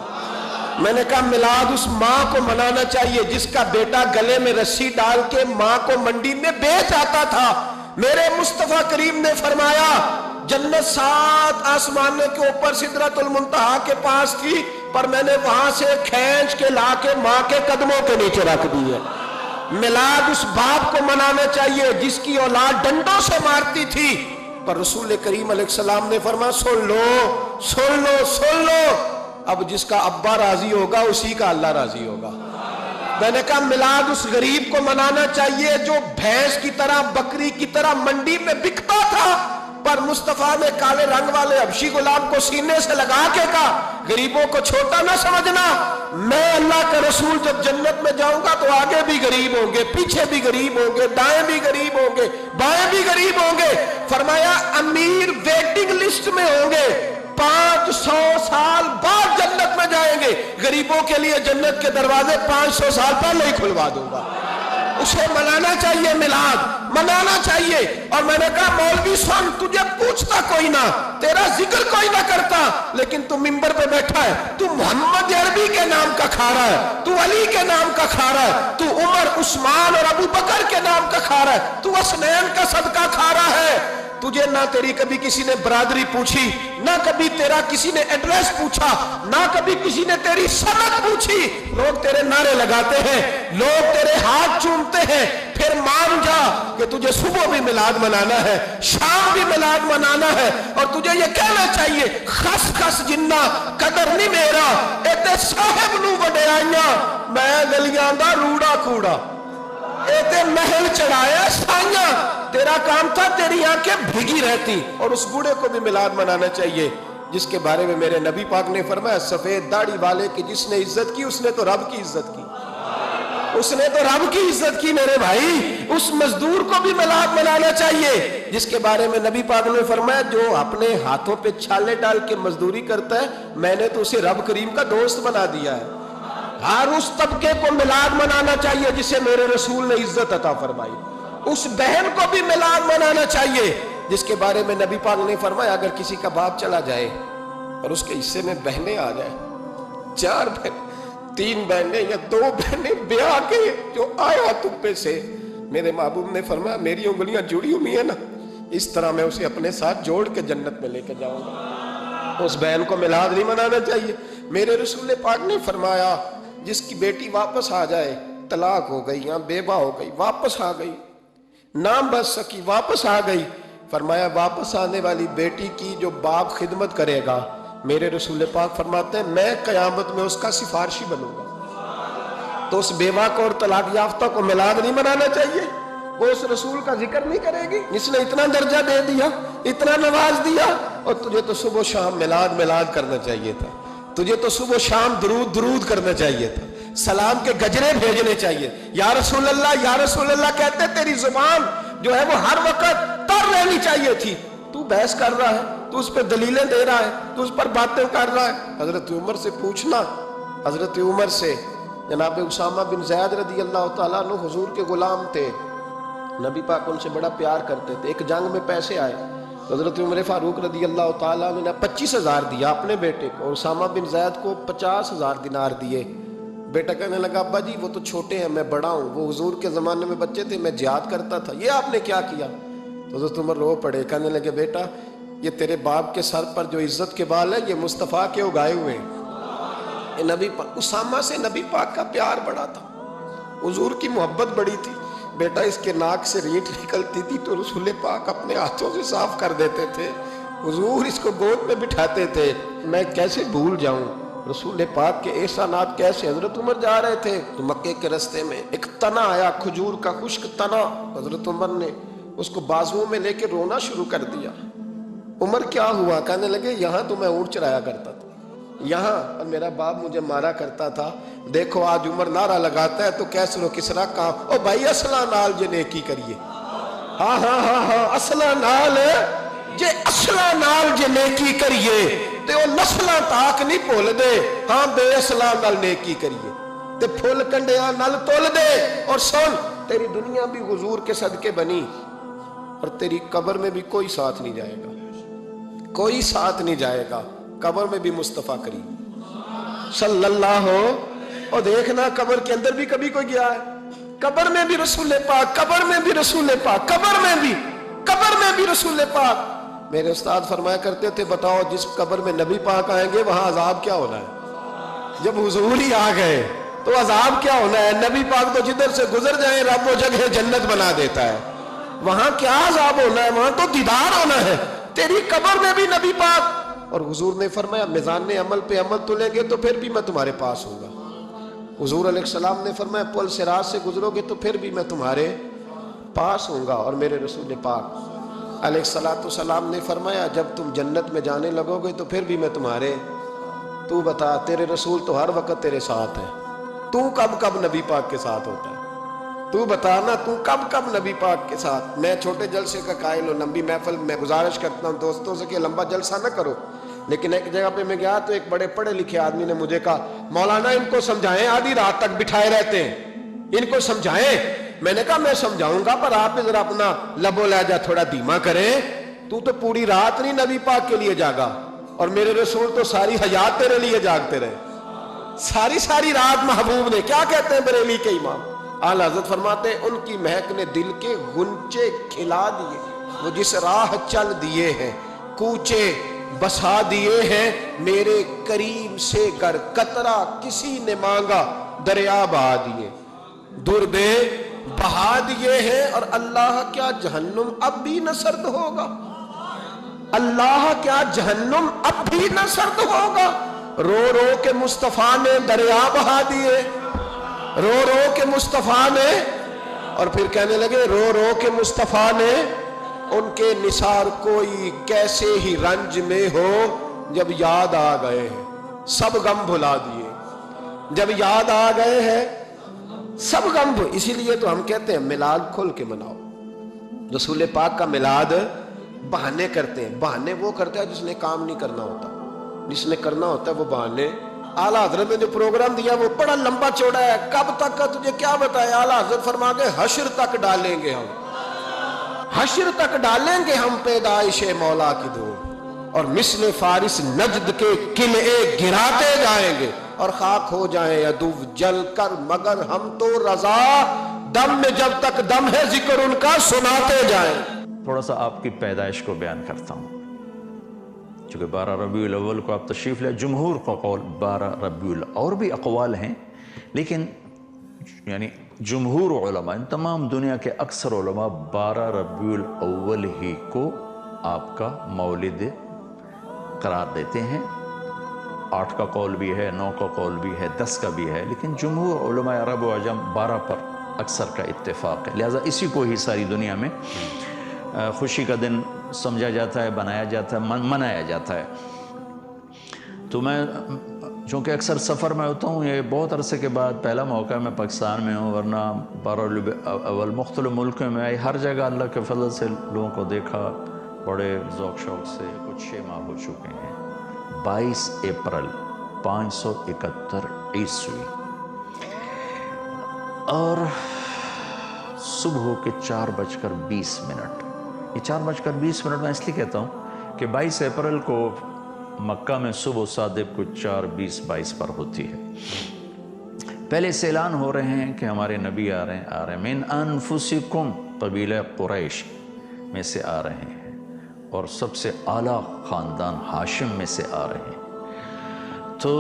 میں نے کہا میلاد اس ماں کو منانا چاہیے جس کا بیٹا گلے میں رسی ڈال کے ماں کو منڈی میں بیچ آتا تھا. میرے مصطفیٰ کریم نے فرمایا جنت 7 آسمانوں کے اوپر سدرۃ المنتہا کے پاس تھی, پر میں نے وہاں سے کھینچ کے لا کے ماں کے قدموں کے نیچے رکھ دی ہے. میلاد اس باپ کو منانا چاہیے جس کی اولاد ڈنڈوں سے مارتی تھی, پر رسول کریم علیہ السلام نے فرمایا سن لو سن لو سن لو, اب جس کا ابا راضی ہوگا اسی کا اللہ راضی ہوگا. میں نے کہا میلاد اس غریب کو منانا چاہیے جو بھینس کی طرح بکری کی طرح منڈی میں بکتا تھا, پر مصطفیٰ نے کالے رنگ والے حبشی غلام کو سینے سے لگا کے کہا غریبوں کو چھوٹا نہ سمجھنا, میں اللہ کا رسول جب جنت میں جاؤں گا تو آگے بھی غریب ہوں گے, پیچھے بھی غریب ہوں گے, دائیں بھی غریب ہوں گے, بائیں بھی غریب ہوں گے. فرمایا امیر ویٹنگ لسٹ میں ہوں گے, 500 سال بعد جنت میں جائیں گے, غریبوں کے لیے جنت کے دروازے 500 سال پہلے ہی کھلوا دوں گا. اسے منانا چاہیے, میلاد منانا چاہیے. اور میں نے کہا مولوی سن, تجھے پوچھتا کوئی نہ, تیرا ذکر کوئی نہ کرتا, لیکن تو منبر پہ بیٹھا ہے, تو محمد عربی کے نام کا کھا رہا ہے, تو علی کے نام کا کھا رہا ہے, تو عمر عثمان اور ابو بکر کے نام کا کھا رہا ہے, تو حسنین کا صدقہ کھا رہا ہے. تجھے نہ تیری کبھی کسی نے برادری پوچھی, نہ کبھی تیرا کسی نے ایڈریس پوچھا, نہ کبھی کسی نے تیری سند پوچھی. لوگ تیرے نعرے لگاتے ہیں, لوگ تیرے ہاتھ چومتے ہیں. پھر مان جا کہ تجھے صبح بھی میلاد منانا ہے, شام بھی میلاد منانا ہے, اور تجھے یہ کہنا چاہیے خس خس جنہ قدر نہیں میرا, ایتے صاحب نو وڈیائیاں میں گلیاں دا روڑا کوڑا, ایتے محل چڑھایا سائیاں, تیرا کام تھا تیری آنکھیں بھیگی رہتی. اور اس بوڑھے کو بھی میلاد منانا چاہیے جس کے بارے میں میرے نبی پاک نے فرمایا سفید داڑھی والے کی جس نے عزت کی اس نے تو رب کی عزت کی, اس نے تو رب کی عزت کی. میرے بھائی اس مزدور کو بھی میلاد منانا چاہیے جس کے بارے میں نبی پاک نے فرمایا جو اپنے ہاتھوں پہ چھالے ڈال کے مزدوری کرتا ہے میں نے تو اسے رب کریم کا دوست بنا دیا ہے. ہر اس طبقے کو میلاد منانا چاہیے جسے میرے رسول نے عزت عطا فرمائی. اس بہن کو بھی میلاد منانا چاہیے جس کے بارے میں نبی پاک نے فرمایا اگر کسی کا باپ چلا جائے اور اس کے حصے میں بہنیں آ جائیں, 4 بہن 3 بہنیں یا 2 بہنیں بیاہ کے جو آیا تبے سے, میرے محبوب نے فرمایا میری انگلیاں جڑی ہوئی ہیں نا, اس طرح میں اسے اپنے ساتھ جوڑ کے جنت میں لے کے جاؤں گا. اس بہن کو میلاد نہیں منانا چاہیے. میرے رسول پاک نے فرمایا جس کی بیٹی واپس آ جائے, طلاق ہو گئی یا بیوہ ہو گئی, واپس آ گئی, نام بچ سکی, واپس آ گئی, فرمایا واپس آنے والی بیٹی کی جو باپ خدمت کرے گا، میرے رسول پاک فرماتے ہیں میں قیامت میں اس کا سفارشی بنوں گا۔ تو اس بیوہ کو اور طلاق یافتہ کو میلاد نہیں منانا چاہیے؟ وہ اس رسول کا ذکر نہیں کرے گی جس نے اتنا درجہ دے دیا، اتنا نواز دیا؟ اور تجھے تو صبح و شام میلاد میلاد کرنا چاہیے تھا، تجھے تو صبح و شام درود درود کرنا چاہیے تھا، سلام کے گجرے بھیجنے چاہیے۔ یا رسول اللہ یا رسول اللہ کہتے تیری زبان جو ہے وہ ہر وقت تر رہنی چاہیے تھی، تو بحث کر رہا ہے، تو اس پہ دلیلیں دے رہا ہے، تو اس پر باتیں کر رہا ہے۔ حضرت عمر سے پوچھنا، حضرت عمر سے، جناب اسامہ بن زید رضی اللہ تعالیٰ عنہ حضور کے غلام تھے، نبی پاک ان سے بڑا پیار کرتے تھے۔ ایک جنگ میں پیسے آئے، حضرت عمر فاروق رضی اللہ تعالیٰ عنہ نے 25,000 دیا اپنے بیٹے کو، اور اسامہ بن زید کو 50,000 دینار دیے۔ بیٹا کہنے لگا ابا جی وہ تو چھوٹے ہیں، میں بڑا ہوں، وہ حضور کے زمانے میں بچے تھے، میں جہاد کرتا تھا، یہ آپ نے کیا کیا؟ تو حضرت عمر رو پڑے، کہنے لگے بیٹا یہ تیرے باپ کے سر پر جو عزت کے بال ہیں یہ مصطفیٰ کے اگائے ہوئے ہیں۔ نبی پاک اسامہ سے نبی پاک کا پیار بڑا تھا، حضور کی محبت بڑی تھی۔ بیٹا اس کے ناک سے ریٹ نکلتی تھی تو رسول پاک اپنے ہاتھوں سے صاف کر دیتے تھے، حضور اس کو گود میں بٹھاتے تھے۔ میں کیسے بھول جاؤں رسول پاک کے احسانات کیسے۔ حضرت عمر جا رہے تھے تو مکے کے رستے میں ایک تنا آیا، کھجور کا خشک تنا، حضرت عمر نے اس کو بازوؤں میں لے کے رونا شروع کر دیا۔ عمر کیا ہوا؟ کہنے لگے یہاں تو میں اونٹ چرایا کرتا تھا، یہاں اور میرا باپ مجھے مارا کرتا تھا، دیکھو آج عمر نعرہ لگاتا ہے تو کیسر و کسرا کہاں، او بھائی اصلا نال جے نیکی کریے، ہاں ہاں ہاں ہاں اصلا نال جے، اصلا نال جے نیکی کریے تے او نسلاں تاک نہیں بھول دے، ہاں بے اصلا نال نیکی کریے تے پھول کنڈیاں نال تول دے۔ اور سن تیری دنیا بھی حضور کے صدقے بنی، اور تیری قبر میں بھی کوئی ساتھ نہیں جائے گا، کوئی ساتھ نہیں جائے گا، قبر میں بھی مصطفیٰ کریم صلی اللہ ہو۔ اور دیکھنا قبر کے اندر بھی کبھی کوئی گیا ہے؟ قبر میں بھی رسول پاک، قبر میں بھی رسول پاک، قبر میں بھی رسول پاک۔ میرے استاد فرمایا کرتے تھے بتاؤ جس قبر میں نبی پاک آئیں گے وہاں عذاب کیا ہونا ہے؟ جب حضور ہی آ گئے تو عذاب کیا ہونا ہے؟ نبی پاک تو جدھر سے گزر جائیں رب وہ جگہ جنت بنا دیتا ہے، وہاں کیا عذاب ہونا ہے؟ وہاں تو دیدار ہونا ہے۔ تیری قبر میں بھی نبی پاک، اور حضور نے فرمایا میزان عمل پہ عمل تلیں گے تو پھر بھی میں تمہارے پاس ہوں گا۔ حضور علیہ السلام نے فرمایا پل صراط سے گزرو گے تو پھر بھی میں تمہارے پاس ہوں گا۔ اور میرے رسول پاک علیہ السلام نے فرمایا جب تم جنت میں جانے لگو گے تو پھر بھی میں تمہارے، تو بتا تیرے رسول تو ہر وقت تیرے ساتھ ہے، تو کب کب نبی پاک کے ساتھ ہوتا ہے؟ تو بتانا تو کب کب نبی پاک کے ساتھ؟ میں چھوٹے جلسے کا قائل ہوں، لمبی محفل میں گزارش کرتا ہوں دوستوں سے کہ لمبا جلسہ نہ کرو، لیکن ایک جگہ پہ میں گیا تو ایک بڑے پڑھے لکھے آدمی نے مجھے کہا مولانا ان کو سمجھائیں، آدھی رات تک بٹھائے رہتے ہیں، ان کو سمجھائیں۔ میں نے کہا میں سمجھاؤں گا پر آپ ذرا اپنا لب و لہجہ تھوڑا دھیما کریں، تو پوری رات نہیں نبی پاک کے لیے جاگا، اور میرے رسول تو ساری حیات تیرے لیے جاگتے رہے، ساری رات محبوب نے، کیا کہتے ہیں بریلی کے امام اعلیٰ حضرت فرماتے ہیں ان کی مہک نے دل کے غنچے کھلا دیے، وہ جس راہ چل دیے ہیں کوچے بسا دیے ہیں، میرے کریم سے گر قطرہ کسی نے مانگا دریا بہا دیے، دربے بہا دیے ہیں۔ اور اللہ کیا جہنم اب بھی نہ سرد ہوگا؟ اللہ کیا جہنم اب بھی نہ سرد ہوگا؟ رو رو کے مصطفیٰ نے دریا بہا دیے، رو رو کے مصطفیٰ نے، اور پھر کہنے لگے رو رو کے مصطفیٰ نے ان کے نثار کوئی کیسے ہی رنج میں ہو، جب یاد آ گئے ہیں سب غم بھلا دیے، جب یاد آ گئے ہیں سب غم اسی لیے تو ہم کہتے ہیں میلاد کھل کے مناؤ۔ رسول پاک کا میلاد بہانے کرتے ہیں، بہانے وہ کرتا ہے جس نے کام نہیں کرنا ہوتا، جس نے کرنا ہوتا ہے وہ بہانے۔ اعلیٰ حضرت نے جو پروگرام دیا وہ بڑا لمبا چوڑا ہے، کب تک کا تجھے کیا بتایا؟ اعلیٰ حضرت فرما گئے حشر تک ڈالیں گے ہم، حشر تک ڈالیں گے ہم پیدائش مولا کی دھوم، اور مثل فارس نجد کے قلعے گراتے جائیں گے، اور خاک ہو جائیں عدو جل کر، مگر ہم تو رضا دم میں جب تک دم ہے ذکر ان کا سناتے جائیں۔ تھوڑا سا آپ کی پیدائش کو بیان کرتا ہوں، چونکہ 12 ربیع الاول کو آپ تشریف لے، جمہور کا قول 12 ربیع الاول، اور بھی اقوال ہیں لیکن یعنی جمہور علماء، ان تمام دنیا کے اکثر علماء 12 ربیع الاول ہی کو آپ کا مولد قرار دیتے ہیں۔ 8 کا قول بھی ہے، 9 کا قول بھی ہے، 10 کا بھی ہے، لیکن جمہور علماء عرب و عجم 12 پر اکثر کا اتفاق ہے، لہٰذا اسی کو ہی ساری دنیا میں خوشی کا دن سمجھا جاتا ہے، بنایا جاتا ہے، منایا جاتا ہے۔ تو میں چونکہ اکثر سفر میں ہوتا ہوں، یہ بہت عرصے کے بعد پہلا موقع میں پاکستان میں ہوں، ورنہ 12 ربیع الاول مختلف ملکوں میں ہر جگہ اللہ کے فضل سے لوگوں کو دیکھا بڑے ذوق شوق سے۔ کچھ 6 ماہ ہو چکے ہیں۔ 22 اپریل 571 عیسوی، اور صبح کے 4:20۔ یہ 4:20 میں اس لیے کہتا ہوں کہ 22 اپریل کو مکہ میں صبح صادق کو 4:20-22 پر ہوتی ہے۔ پہلے سے اعلان ہو رہے ہیں کہ ہمارے نبی آ رہے ہیں، من انفسکم، قبیلہ قریش میں سے آ رہے ہیں، اور سب سے اعلیٰ خاندان ہاشم میں سے آ رہے ہیں۔ تو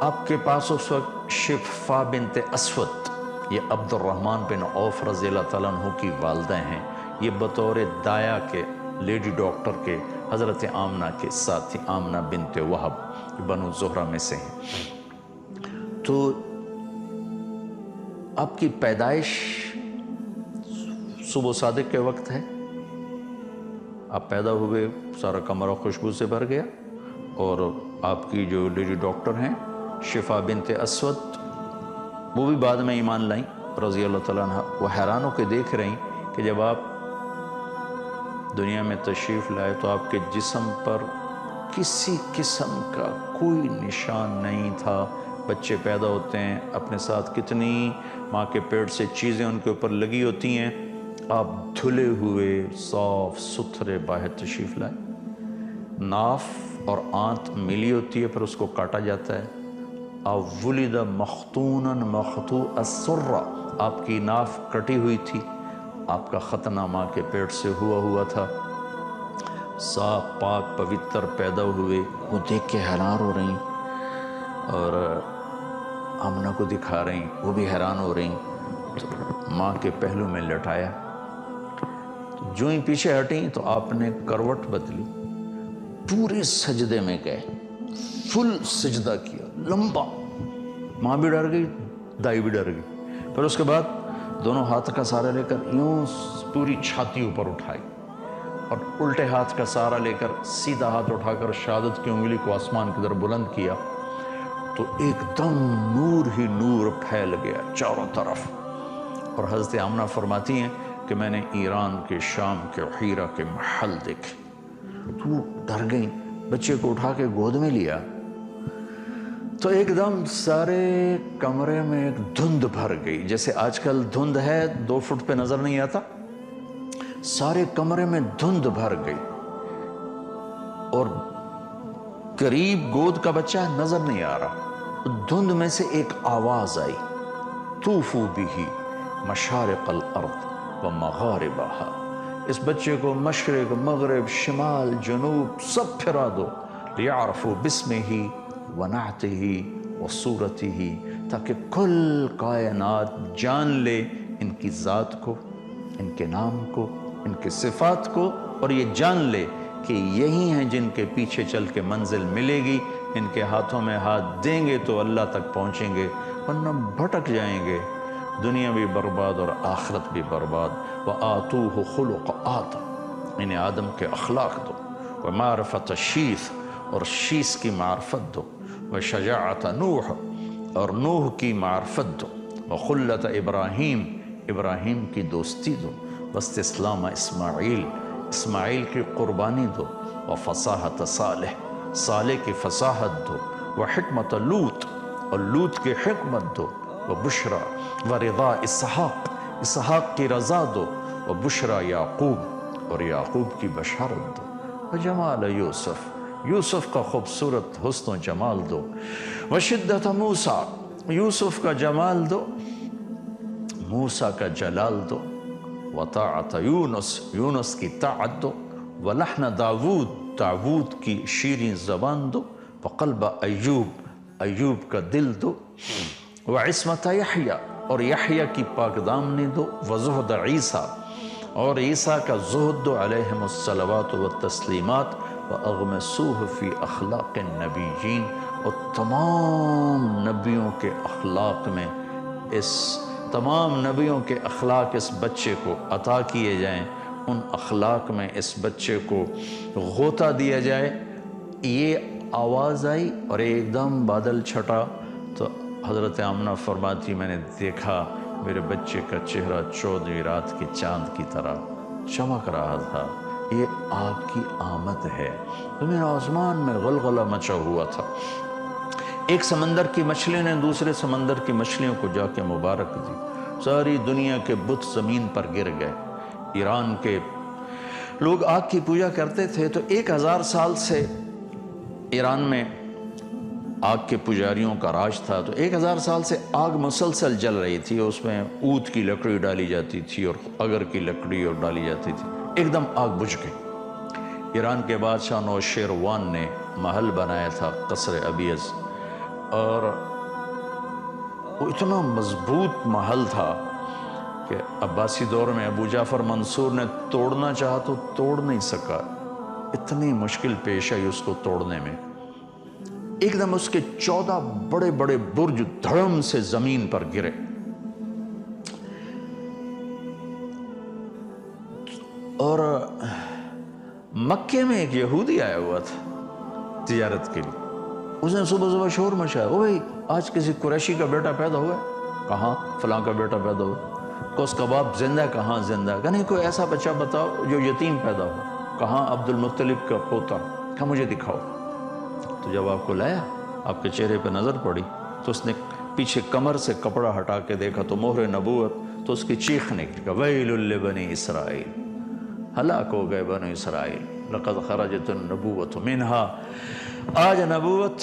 آپ کے پاس اس وقت شفا بنت اسود، یہ عبد الرحمن بن عوف رضی اللہ تعالیٰ عنہ کی والدہ ہیں، یہ بطور دایا کے لیڈی ڈاکٹر کے حضرت آمنہ کے ساتھی، آمنہ بنت وہب بنو زہرہ میں سے ہیں۔ تو آپ کی پیدائش صبح صادق کے وقت ہے، آپ پیدا ہوئے، سارا کمرہ خوشبو سے بھر گیا، اور آپ کی جو لیڈی ڈاکٹر ہیں شفا بنت اسود، وہ بھی بعد میں ایمان لائیں رضی اللہ تعالیٰ عنہ۔ وہ حیران ہو کے دیکھ رہیں کہ جب آپ دنیا میں تشریف لائے تو آپ کے جسم پر کسی قسم کا کوئی نشان نہیں تھا۔ بچے پیدا ہوتے ہیں، اپنے ساتھ کتنی ماں کے پیٹ سے چیزیں ان کے اوپر لگی ہوتی ہیں، آپ دھلے ہوئے صاف ستھرے باہر تشریف لائے۔ ناف اور آنت ملی ہوتی ہے، پھر اس کو کاٹا جاتا ہے۔ آپ ولد مختونا مقطوع السرہ، آپ کی ناف کٹی ہوئی تھی، آپ کا ختنہ ماں کے پیٹ سے ہوا تھا۔ صاف پاک پوتر پیدا ہوئے، وہ دیکھ کے حیران ہو رہی، اور آمنہ کو دکھا رہی، وہ بھی حیران ہو رہی۔ تو ماں کے پہلو میں لٹایا، جو ہی پیچھے ہٹیں تو آپ نے کروٹ بدلی، پورے سجدے میں گئے، فل سجدہ کیا لمبا۔ ماں بھی ڈر گئی، دائی بھی ڈر گئی۔ پھر اس کے بعد دونوں ہاتھ کا سہارا لے کر یوں پوری چھاتی اوپر اٹھائی، اور الٹے ہاتھ کا سہارا لے کر سیدھا ہاتھ اٹھا کر شہادت کی انگلی کو آسمان کی طرف بلند کیا، تو ایک دم نور ہی نور پھیل گیا چاروں طرف۔ اور حضرت آمنہ فرماتی ہیں کہ میں نے ایران کے، شام کے، حیرہ کے محل دیکھے، تو ڈر گئیں، بچے کو اٹھا کے گود میں لیا، تو ایک دم سارے کمرے میں ایک دھند بھر گئی، جیسے آج کل دھند ہے 2 فٹ پہ نظر نہیں آتا، سارے کمرے میں دھند بھر گئی، اور قریب گود کا بچہ نظر نہیں آ رہا۔ دھند میں سے ایک آواز آئی، طوفوا بہ مشارق الارض و مغاربہا، اس بچے کو مشرق، مغرب، شمال، جنوب سب پھرا دو، لیعرفوا باسمہ ونعتہ وصورتہ، تاکہ کل کائنات جان لے ان کی ذات کو، ان کے نام کو، ان کے صفات کو، اور یہ جان لے کہ یہی ہیں جن کے پیچھے چل کے منزل ملے گی، ان کے ہاتھوں میں ہاتھ دیں گے تو اللہ تک پہنچیں گے، ورنہ بھٹک جائیں گے، دنیا بھی برباد اور آخرت بھی برباد۔ وَآتُوهُ خُلُقَ آدم، انہیں آدم کے اخلاق دو، وَمَعْرِفَةَ شیث، اور شیث کی معرفت دو، وَشَجَاعَةَ نوح، اور نوح کی معرفت دو، وَخُلَّةَ ابراہیم، ابراہیم کی دوستی دو، وَاسْتِسْلَامَ اسماعیل، اسماعیل کی قربانی دو، وَفَصَاحَةَ صالح، صالح کی فصاحت دو، وَحِکْمَةَ لوط، اور لوط کی حکمت دو، وَبُشْرَى وَرِضَا اسحاق، اسحاق کی رضا دو، وَبُشْرَى یعقوب، اور یعقوب کی بشارت دو، وَجَمَالَ یوسف، یوسف کا خوبصورت حسن و جمال دو، وَشِدَّةَ موسیٰ، یوسف کا جمال دو، موسیٰ کا جلال دو، وَطَاعَةَ یونس، یونس کی طاعت دو، وَلَحْنَ داود، داود کی شیریں زبان دو، وَقَلْبَ ایوب، ایوب کا دل دو، وعصمت یحییٰ، اور یحییٰ کی پاک دامنی دو، وزہد عیسیٰ، اور عیسیٰ کا زہد دو علیہم الصلوات والتسلیمات، واغمسوہ فی اخلاق النبیین، اور تمام نبیوں کے اخلاق میں تمام نبیوں کے اخلاق اس بچے کو عطا کیے جائیں، ان اخلاق میں اس بچے کو غوطہ دیا جائے۔ یہ آواز آئی اور ایک دم بادل چھٹا، تو حضرت آمنہ فرماتی میں نے دیکھا میرے بچے کا چہرہ 14ویں رات کے چاند کی طرح چمک رہا تھا، یہ آپ کی آمد ہے۔ زمین آسمان میں غلغلہ مچا ہوا تھا۔ ایک سمندر کی مچھلی نے دوسرے سمندر کی مچھلیوں کو جا کے مبارک دی، ساری دنیا کے بت زمین پر گر گئے۔ ایران کے لوگ آگ کی پوجا کرتے تھے، تو 1000 سال سے ایران میں آگ کے پجاریوں کا راج تھا، تو 1000 سال سے آگ مسلسل جل رہی تھی، اس میں اود کی لکڑی ڈالی جاتی تھی اور اگر کی لکڑی اور ڈالی جاتی تھی، ایک دم آگ بجھ گئی۔ ایران کے بادشاہ نوشیروان نے محل بنایا تھا قصر ابیض، اور وہ اتنا مضبوط محل تھا کہ عباسی دور میں ابو جعفر منصور نے توڑنا چاہا تو توڑ نہیں سکا، اتنی مشکل پیش آئی اس کو توڑنے میں۔ ایک دم اس کے 14 بڑے بڑے برج دھڑم سے زمین پر گرے، اور مکے میں ایک یہودی آیا ہوا تھا تجارت کے لیے، اس نے صبح صبح شور مچایا، او بھائی آج کسی قریشی کا بیٹا پیدا ہوا ہے؟ کہاں؟ فلاں کا بیٹا پیدا ہوا۔ کوس کباب زندہ؟ کہاں زندہ؟ کہ نہیں، کوئی ایسا بچہ بتاؤ جو یتیم پیدا ہو۔ کہاں؟ عبد المطلب کا پوتا۔ کہا مجھے دکھاؤ۔ تو جب آپ کو لایا، آپ کے چہرے پہ نظر پڑی، تو اس نے پیچھے کمر سے کپڑا ہٹا کے دیکھا تو مہر نبوت، تو اس کی چیخ نکلی، ویل لبنی اسرائیل، ہلاک ہو گئے بنو اسرائیل، لقد خرجت النبوۃ منہا، آج نبوت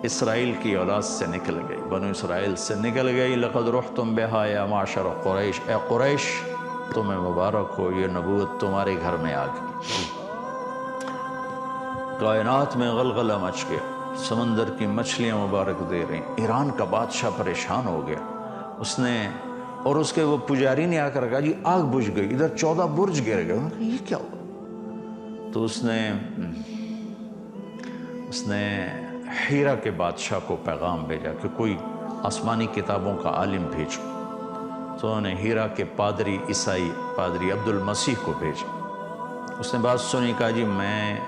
اسرائیل کی اولاد سے نکل گئی، بنو اسرائیل سے نکل گئی۔ لقد رحتم بہا یا معشر قریش، اے قریش تمہیں مبارک ہو، یہ نبوت تمہارے گھر میں آ گئی۔ کائنات میں غلغلہ مچ گیا، سمندر کی مچھلیاں مبارک دے رہی۔ ایران کا بادشاہ پریشان ہو گیا، اس نے اور اس کے وہ پجاری نے آ کر کہا جی آگ بجھ گئی، ادھر 14 برج گر گئے۔ انہوں نے کہا یہ کیا ہوا؟ تو اس نے ہیرا کے بادشاہ کو پیغام بھیجا کہ کوئی آسمانی کتابوں کا عالم بھیجو۔ تو انہوں نے ہیرا کے پادری عیسائی پادری عبد المسیح کو بھیجا۔ اس نے بات سنی، کہا جی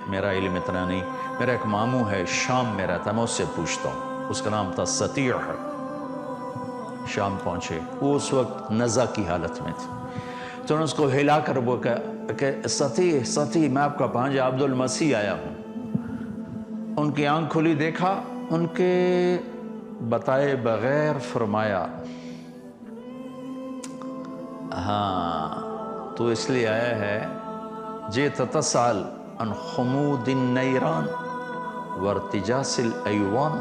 میرا علم اتنا نہیں، میرا ایک ماموں ہے شام میں رہتا، میں اس سے پوچھتا ہوں۔ اس کا نام تھا سطیع۔ شام پہنچے، وہ اس وقت نزع کی حالت میں تھے، تو انہوں نے اس کو ہلا کر وہ کہ سطیع میں آپ کا بھانجا عبد المسیح آیا ہوں۔ ان کی آنکھ کھلی، دیکھا، ان کے بتائے بغیر فرمایا ہاں تو اس لیے آیا ہے جئت تسأل عن خمود النیران وارتجاس الایوان،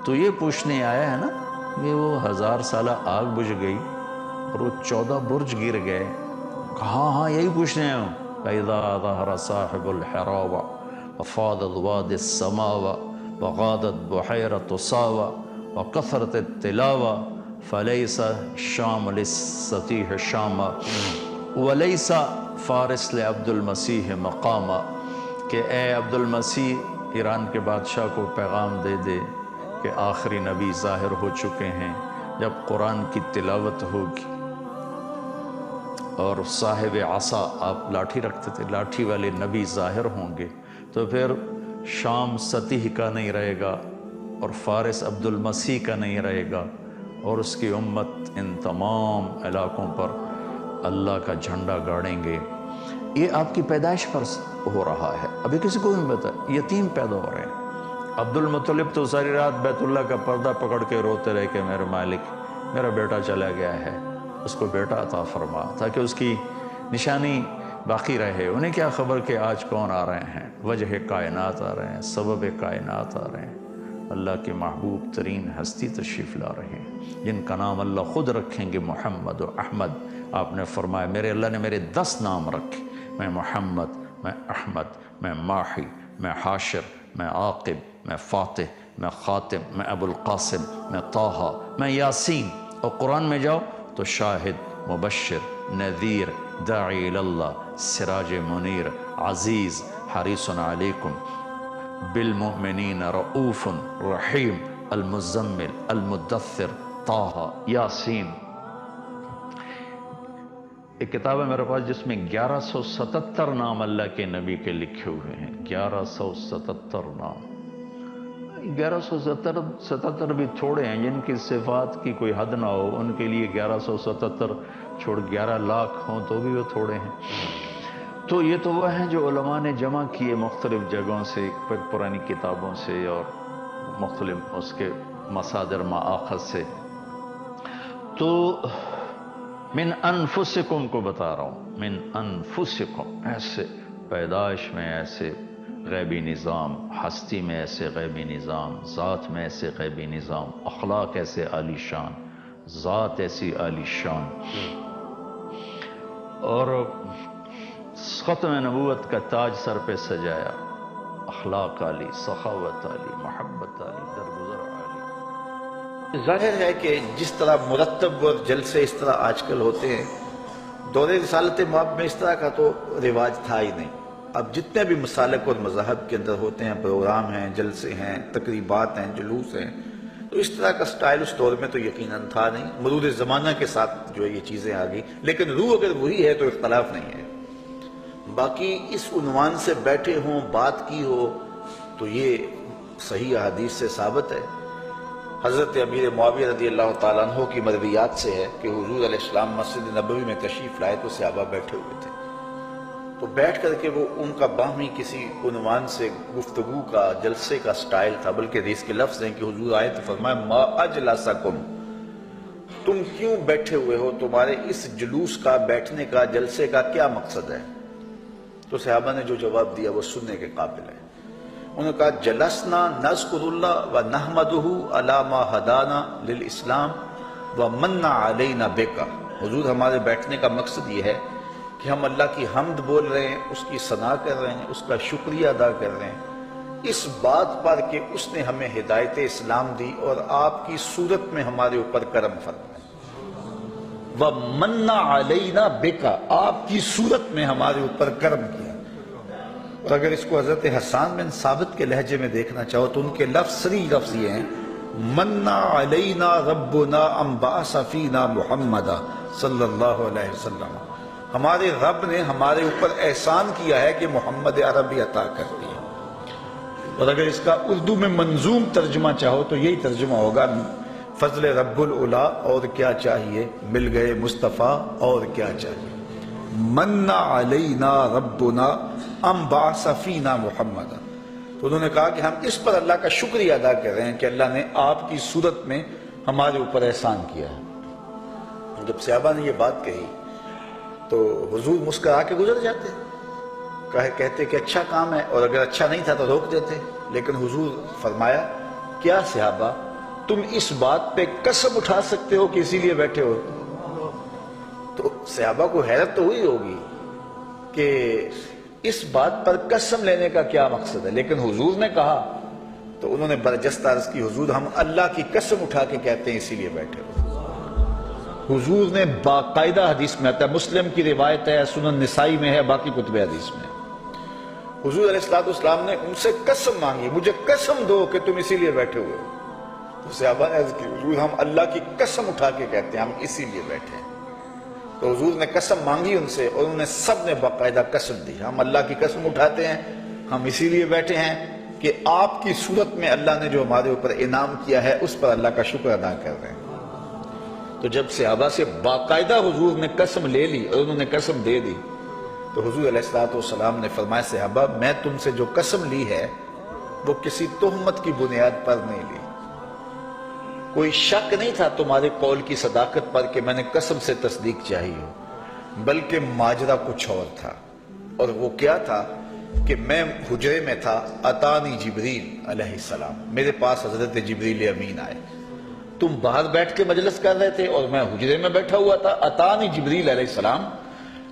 تو یہ پوچھنے آیا ہے نا کہ وہ 1000 سالہ آگ بجھ گئی اور وہ 14 برج گر گئے؟ کہاں؟ ہاں یہی پوچھنے آیا ہوں۔ فَإِذَا ظَهَرَ صَاحِبُ الْحِرَاوَ وَفَاضَتْ وَادِ السَّمَاوَ وَغَادَتْ بُحَيْرَةُ صَاوَ وَكَثْرَتِ التِّلَاوَ فَلَيْسَ شَامُ لِلسَّطِيحِ شَامَ وَلَيْسَ فارس لعبد المسیح مقامہ، کہ اے عبد المسیح ایران کے بادشاہ کو پیغام دے دے کہ آخری نبی ظاہر ہو چکے ہیں، جب قرآن کی تلاوت ہوگی اور صاحب عصا، آپ لاٹھی رکھتے تھے، لاٹھی والے نبی ظاہر ہوں گے، تو پھر شام سطیح کا نہیں رہے گا اور فارس عبد المسیح کا نہیں رہے گا، اور اس کی امت ان تمام علاقوں پر اللہ کا جھنڈا گاڑیں گے۔ یہ آپ کی پیدائش پر ہو رہا ہے، ابھی کسی کو نہیں پتا، یتیم پیدا ہو رہے ہیں۔ عبد المطلب تو ساری رات بیت اللہ کا پردہ پکڑ کے روتے رہے کہ میرے مالک میرا بیٹا چلا گیا ہے، اس کو بیٹا عطا فرما، تاکہ اس کی نشانی باقی رہے۔ انہیں کیا خبر کہ آج کون آ رہے ہیں، وجہ کائنات آ رہے ہیں، سبب کائنات آ رہے ہیں، اللہ کے محبوب ترین ہستی تشریف لا رہے ہیں، جن کا نام اللہ خود رکھیں گے، محمد و احمد۔ آپ نے فرمایا میرے اللہ نے میرے 10 نام رکھے، میں محمد، میں احمد، میں ماحی، میں حاشر، میں عاقب، میں فاتح، میں خاتم، میں ابو القاسم، میں طٰہٰ، میں یاسین. اور قرآن میں جاؤ تو شاہد، مبشر، نذیر، داعی اللہ، سراج منیر، عزیز، حریص علیکم بالمؤمنین رؤوف رحیم، المزمل، المدثر، طٰہٰ، یاسین. ایک کتاب ہے میرے پاس جس میں 1177 نام اللہ کے نبی کے لکھے ہوئے ہیں. 1177 نام. 1177 بھی تھوڑے ہیں. جن کی صفات کی کوئی حد نہ ہو ان کے لیے 1177 چھوڑ 11 لاکھ ہوں تو بھی وہ تھوڑے ہیں. تو یہ تو وہ ہیں جو علماء نے جمع کیے مختلف جگہوں سے، پرانی کتابوں سے اور مختلف اس کے مصادر مآخذ سے. تو من انفسکم کو بتا رہا ہوں. من انفسکم، ایسے پیدائش میں ایسے غیبی نظام، ہستی میں ایسے غیبی نظام، ذات میں ایسے غیبی نظام، اخلاق ایسے عالی شان، ذات ایسی عالی شان، اور ختم نبوت کا تاج سر پہ سجایا. اخلاق عالی، سخاوت عالی، محبت عالی، درگزر عالی. ظاہر ہے کہ جس طرح مرتب اور جلسے اس طرح آج کل ہوتے ہیں، دور رسالت مآب میں اس طرح کا تو رواج تھا ہی نہیں. اب جتنے بھی مسالک اور مذاہب کے اندر ہوتے ہیں، پروگرام ہیں، جلسے ہیں، تقریبات ہیں، جلوس ہیں، تو اس طرح کا سٹائل اس دور میں تو یقیناً تھا نہیں. مرور زمانہ کے ساتھ جو ہے یہ چیزیں آ گئی، لیکن روح اگر وہی ہے تو اختلاف نہیں ہے. باقی اس عنوان سے بیٹھے ہوں، بات کی ہو، تو یہ صحیح احادیث سے ثابت ہے. حضرت امیر معاویہ رضی اللہ تعالیٰ عنہ کی مرویات سے ہے کہ حضور علیہ السلام مسجد نبوی میں تشریف لائے تو صحابہ بیٹھے ہوئے تھے. تو بیٹھ کر کے وہ ان کا باہمی کسی عنوان سے گفتگو کا، جلسے کا سٹائل تھا، بلکہ حدیث کے لفظ ہیں کہ حضور آئے تو فرمایا ما اجلسکم، تم کیوں بیٹھے ہوئے ہو، تمہارے اس جلوس کا، بیٹھنے کا، جلسے کا کیا مقصد ہے؟ تو صحابہ نے جو جواب دیا وہ سننے کے قابل ہے. انہوں نے کہا جلسنا نذکر اللہ و نحمدہ علی ما ہدانا للاسلام و من علینا بک. حضور ہمارے بیٹھنے کا مقصد یہ ہے کہ ہم اللہ کی حمد بول رہے ہیں، اس کی ثنا کر رہے ہیں، اس کا شکریہ ادا کر رہے ہیں اس بات پر کہ اس نے ہمیں ہدایت اسلام دی اور آپ کی صورت میں ہمارے اوپر کرم فرمایا. وَمَنَّ عَلَيْنَا بِكَ، آپ کی صورت میں ہمارے اوپر کرم کیا. اور اگر اس کو حضرت حسان بن ثابت کے لہجے میں دیکھنا چاہو تو ان کے صریح لفظ یہ ہیں مَنَّ عَلَيْنَا رَبُّنَا أَن بَعَثَ فِينَا مُحَمَّدًا صلی اللہ علیہ وسلم. ہمارے رب نے ہمارے اوپر احسان کیا ہے کہ محمد عربی عطا کر دیا. اور اگر اس کا اردو میں منظوم ترجمہ چاہو تو یہی ترجمہ ہوگا فضل رب العلا، اور کیا چاہیے، مل گئے مصطفیٰ، اور کیا چاہیے. من علینا ربنا ام بعث فینا محمد. تو انہوں نے کہا کہ ہم اس پر اللہ کا شکریہ ادا کر رہے ہیں کہ اللہ نے آپ کی صورت میں ہمارے اوپر احسان کیا ہے. جب صحابہ نے یہ بات کہی تو حضور مسکرا کے گزر جاتے، کہتے کہ اچھا کام ہے، اور اگر اچھا نہیں تھا تو روک دیتے. لیکن حضور فرمایا کیا صحابہ تم اس بات پہ قسم اٹھا سکتے ہو کہ اسی لیے بیٹھے ہو؟ تو صحابہ کو حیرت تو ہوئی ہوگی کہ اس بات پر قسم لینے کا کیا مقصد ہے. لیکن حضور نے کہا تو انہوں نے برجستہ عرض کی حضور ہم اللہ کی قسم اٹھا کے کہتے ہیں اسی لیے بیٹھے ہو. حضور نے باقاعدہ حدیث میں آتا ہے، مسلم کی روایت ہے، سنن نسائی میں ہے، باقی کتب حدیث میں، حضور علیہ السلام نے ان سے قسم مانگی مجھے قسم دو کہ تم اسی لیے بیٹھے ہوئے ہو. تو صحابہ نے عرض کی حضور ہم اللہ کی قسم اٹھا کے کہتے ہیں ہم اسی لیے بیٹھے ہیں. تو حضور نے قسم مانگی ان سے اور انہوں نے سب نے باقاعدہ قسم دی ہم اللہ کی قسم اٹھاتے ہیں، ہم اسی لیے بیٹھے ہیں کہ آپ کی صورت میں اللہ نے جو ہمارے اوپر انعام کیا ہے اس پر اللہ کا شکر ادا کر رہے ہیں. تو جب صحابہ سے باقاعدہ حضور نے قسم لے لی اور انہوں نے قسم دے دی تو حضور علیہ السلام نے فرمایا صحابہ میں تم سے جو قسم لی ہے وہ کسی تہمت کی بنیاد پر نہیں لی. کوئی شک نہیں تھا تمہارے قول کی صداقت پر کہ میں نے قسم سے تصدیق چاہی ہو، بلکہ ماجرا کچھ اور تھا. اور وہ کیا تھا کہ میں حجرے میں تھا، اتانی جبریل علیہ السلام، میرے پاس حضرت جبریل امین آئے. تم باہر بیٹھ کے مجلس کر رہے تھے اور میں حجرے میں بیٹھا ہوا تھا. اتانی جبریل علیہ السلام،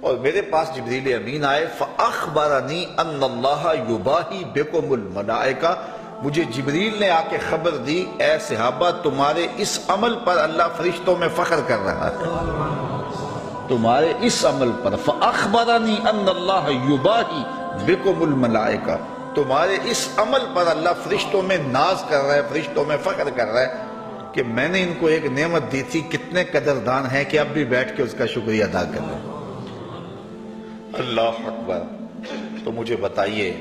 اور میرے پاس جبریل امین آئے. فاخبرنی ان اللہ یباہی بکم الملائکہ مجھے جبریل نے آ کے خبر دی، اے صحابہ تمہارے اس عمل پر اللہ فرشتوں میں فخر کر رہا ہے، تمہارے اس عمل پر، فَأَخْبَرَنِي أَنَّ اللَّهَ يُبَاهِي بِكُمُ الْمَلَائِكَةَ، تمہارے اس عمل پر اللہ فرشتوں میں ناز کر رہا ہے، فرشتوں میں فخر کر رہا ہے کہ میں نے ان کو ایک نعمت دی تھی، کتنے قدردان ہیں کہ اب بھی بیٹھ کے اس کا شکریہ ادا کر لیں۔ اللہ اکبر۔ تو مجھے بتائیے،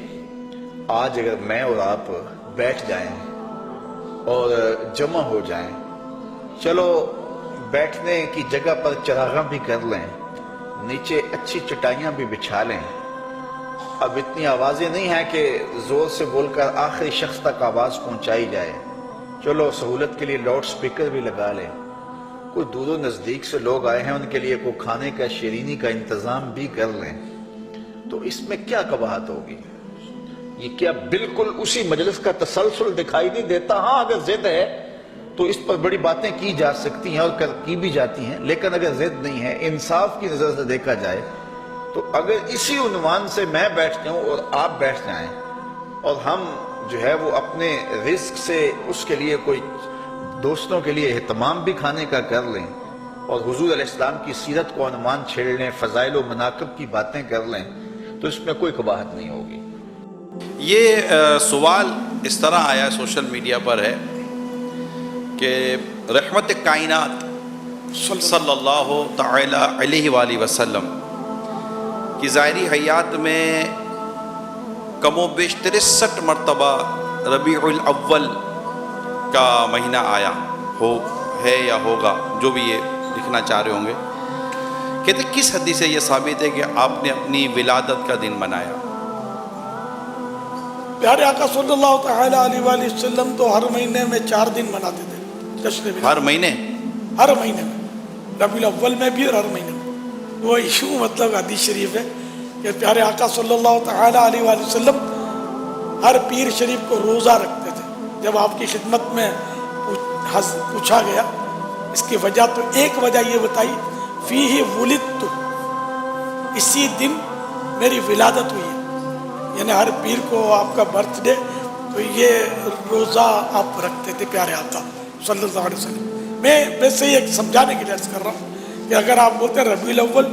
آج اگر میں اور آپ بیٹھ جائیں اور جمع ہو جائیں، چلو بیٹھنے کی جگہ پر چراغاں بھی کر لیں، نیچے اچھی چٹائیاں بھی بچھا لیں، اب اتنی آوازیں نہیں ہیں کہ زور سے بول کر آخری شخص تک آواز پہنچائی جائے، چلو سہولت کے لیے لاؤڈ سپیکر بھی لگا لیں، کوئی دور و نزدیک سے لوگ آئے ہیں ان کے لیے کوئی کھانے کا شیرینی کا انتظام بھی کر لیں، تو اس میں کیا قباحت ہوگی؟ یہ کیا بالکل اسی مجلس کا تسلسل دکھائی نہیں دیتا؟ ہاں اگر ضد ہے تو اس پر بڑی باتیں کی جا سکتی ہیں اور کی بھی جاتی ہیں، لیکن اگر ضد نہیں ہے، انصاف کی نظر سے دیکھا جائے تو اگر اسی عنوان سے میں بیٹھ جاؤں اور آپ بیٹھ جائیں اور ہم جو ہے وہ اپنے رزق سے اس کے لیے کوئی دوستوں کے لیے اہتمام بھی کھانے کا کر لیں اور حضور علیہ السلام کی سیرت کو عنوان چھیڑ لیں، فضائل و مناقب کی باتیں کر لیں، تو اس میں کوئی قباحت نہیں ہوگی۔ یہ سوال اس طرح آیا سوشل میڈیا پر ہے کہ رحمت کائنات صلی اللہ تعالی علیہ وآلہ وسلم کی ظاہری حیات میں کم و بیش 63 مرتبہ ربیع الاول کا مہینہ آیا ہے یا ہوگا، جو بھی یہ لکھنا چاہ رہے ہوں گے۔ کہتے کس حدیث سے یہ ثابت ہے کہ آپ نے اپنی ولادت کا دن منایا؟ پیارے آقا صلی اللہ تعالی علیہ وآلہ وسلم تو ہر مہینے میں 4 دن مناتے تھے جشن ولادت۔ ہر مہینے میں ربیع الاول میں بھی اور ہر مہینے میں۔ وہ ایشو مطلب حدیث شریف ہے کہ پیارے آقا صلی اللہ تعالی علیہ وآلہ وسلم ہر پیر شریف کو روزہ رکھتے تھے۔ جب آپ کی خدمت میں پوچھا گیا اس کی وجہ، تو ایک وجہ یہ بتائی، فیہ ولدت، اسی دن میری ولادت ہوئی ہے، یعنی ہر پیر کو آپ کا برتھ ڈے، تو یہ روزہ آپ رکھتے تھے پیارے آقا صلی اللہ علیہ وسلم۔ میں ویسے ہی ایک سمجھانے کے لیے عرض کر رہا ہوں کہ اگر آپ بولتے ہیں ربیع الاول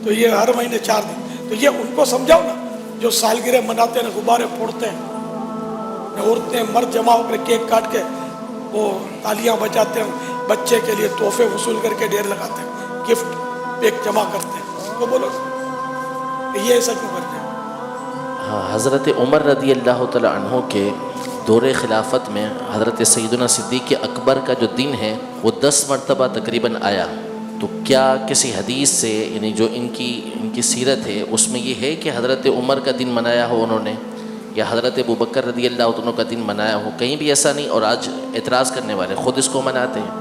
تو یہ ہر مہینے 4 دن، تو یہ ان کو سمجھاؤ نا جو سالگرہ مناتے ہیں، غبارے پھوڑتے ہیں، عورتیں مرد جمع ہو کر کیک کاٹ کے وہ تالیاں بجاتے ہیں، بچے کے لیے تحفے وصول کر کے ڈھیر لگاتے ہیں، گفٹ پیک جمع کرتے ہیں، تو بولو کہ یہ ایسا کیوں کرتے ہیں؟ حضرت عمر رضی اللہ تعالیٰ عنہ کے دور خلافت میں حضرت سیدنا صدیق اکبر کا جو دن ہے وہ 10 مرتبہ تقریباً آیا، تو کیا کسی حدیث سے، یعنی جو ان کی سیرت ہے اس میں یہ ہے کہ حضرت عمر کا دن منایا ہو انہوں نے، یا حضرت ابوبکر رضی اللہ عنہ کا دن منایا ہو؟ کہیں بھی ایسا نہیں، اور آج اعتراض کرنے والے خود اس کو مناتے ہیں۔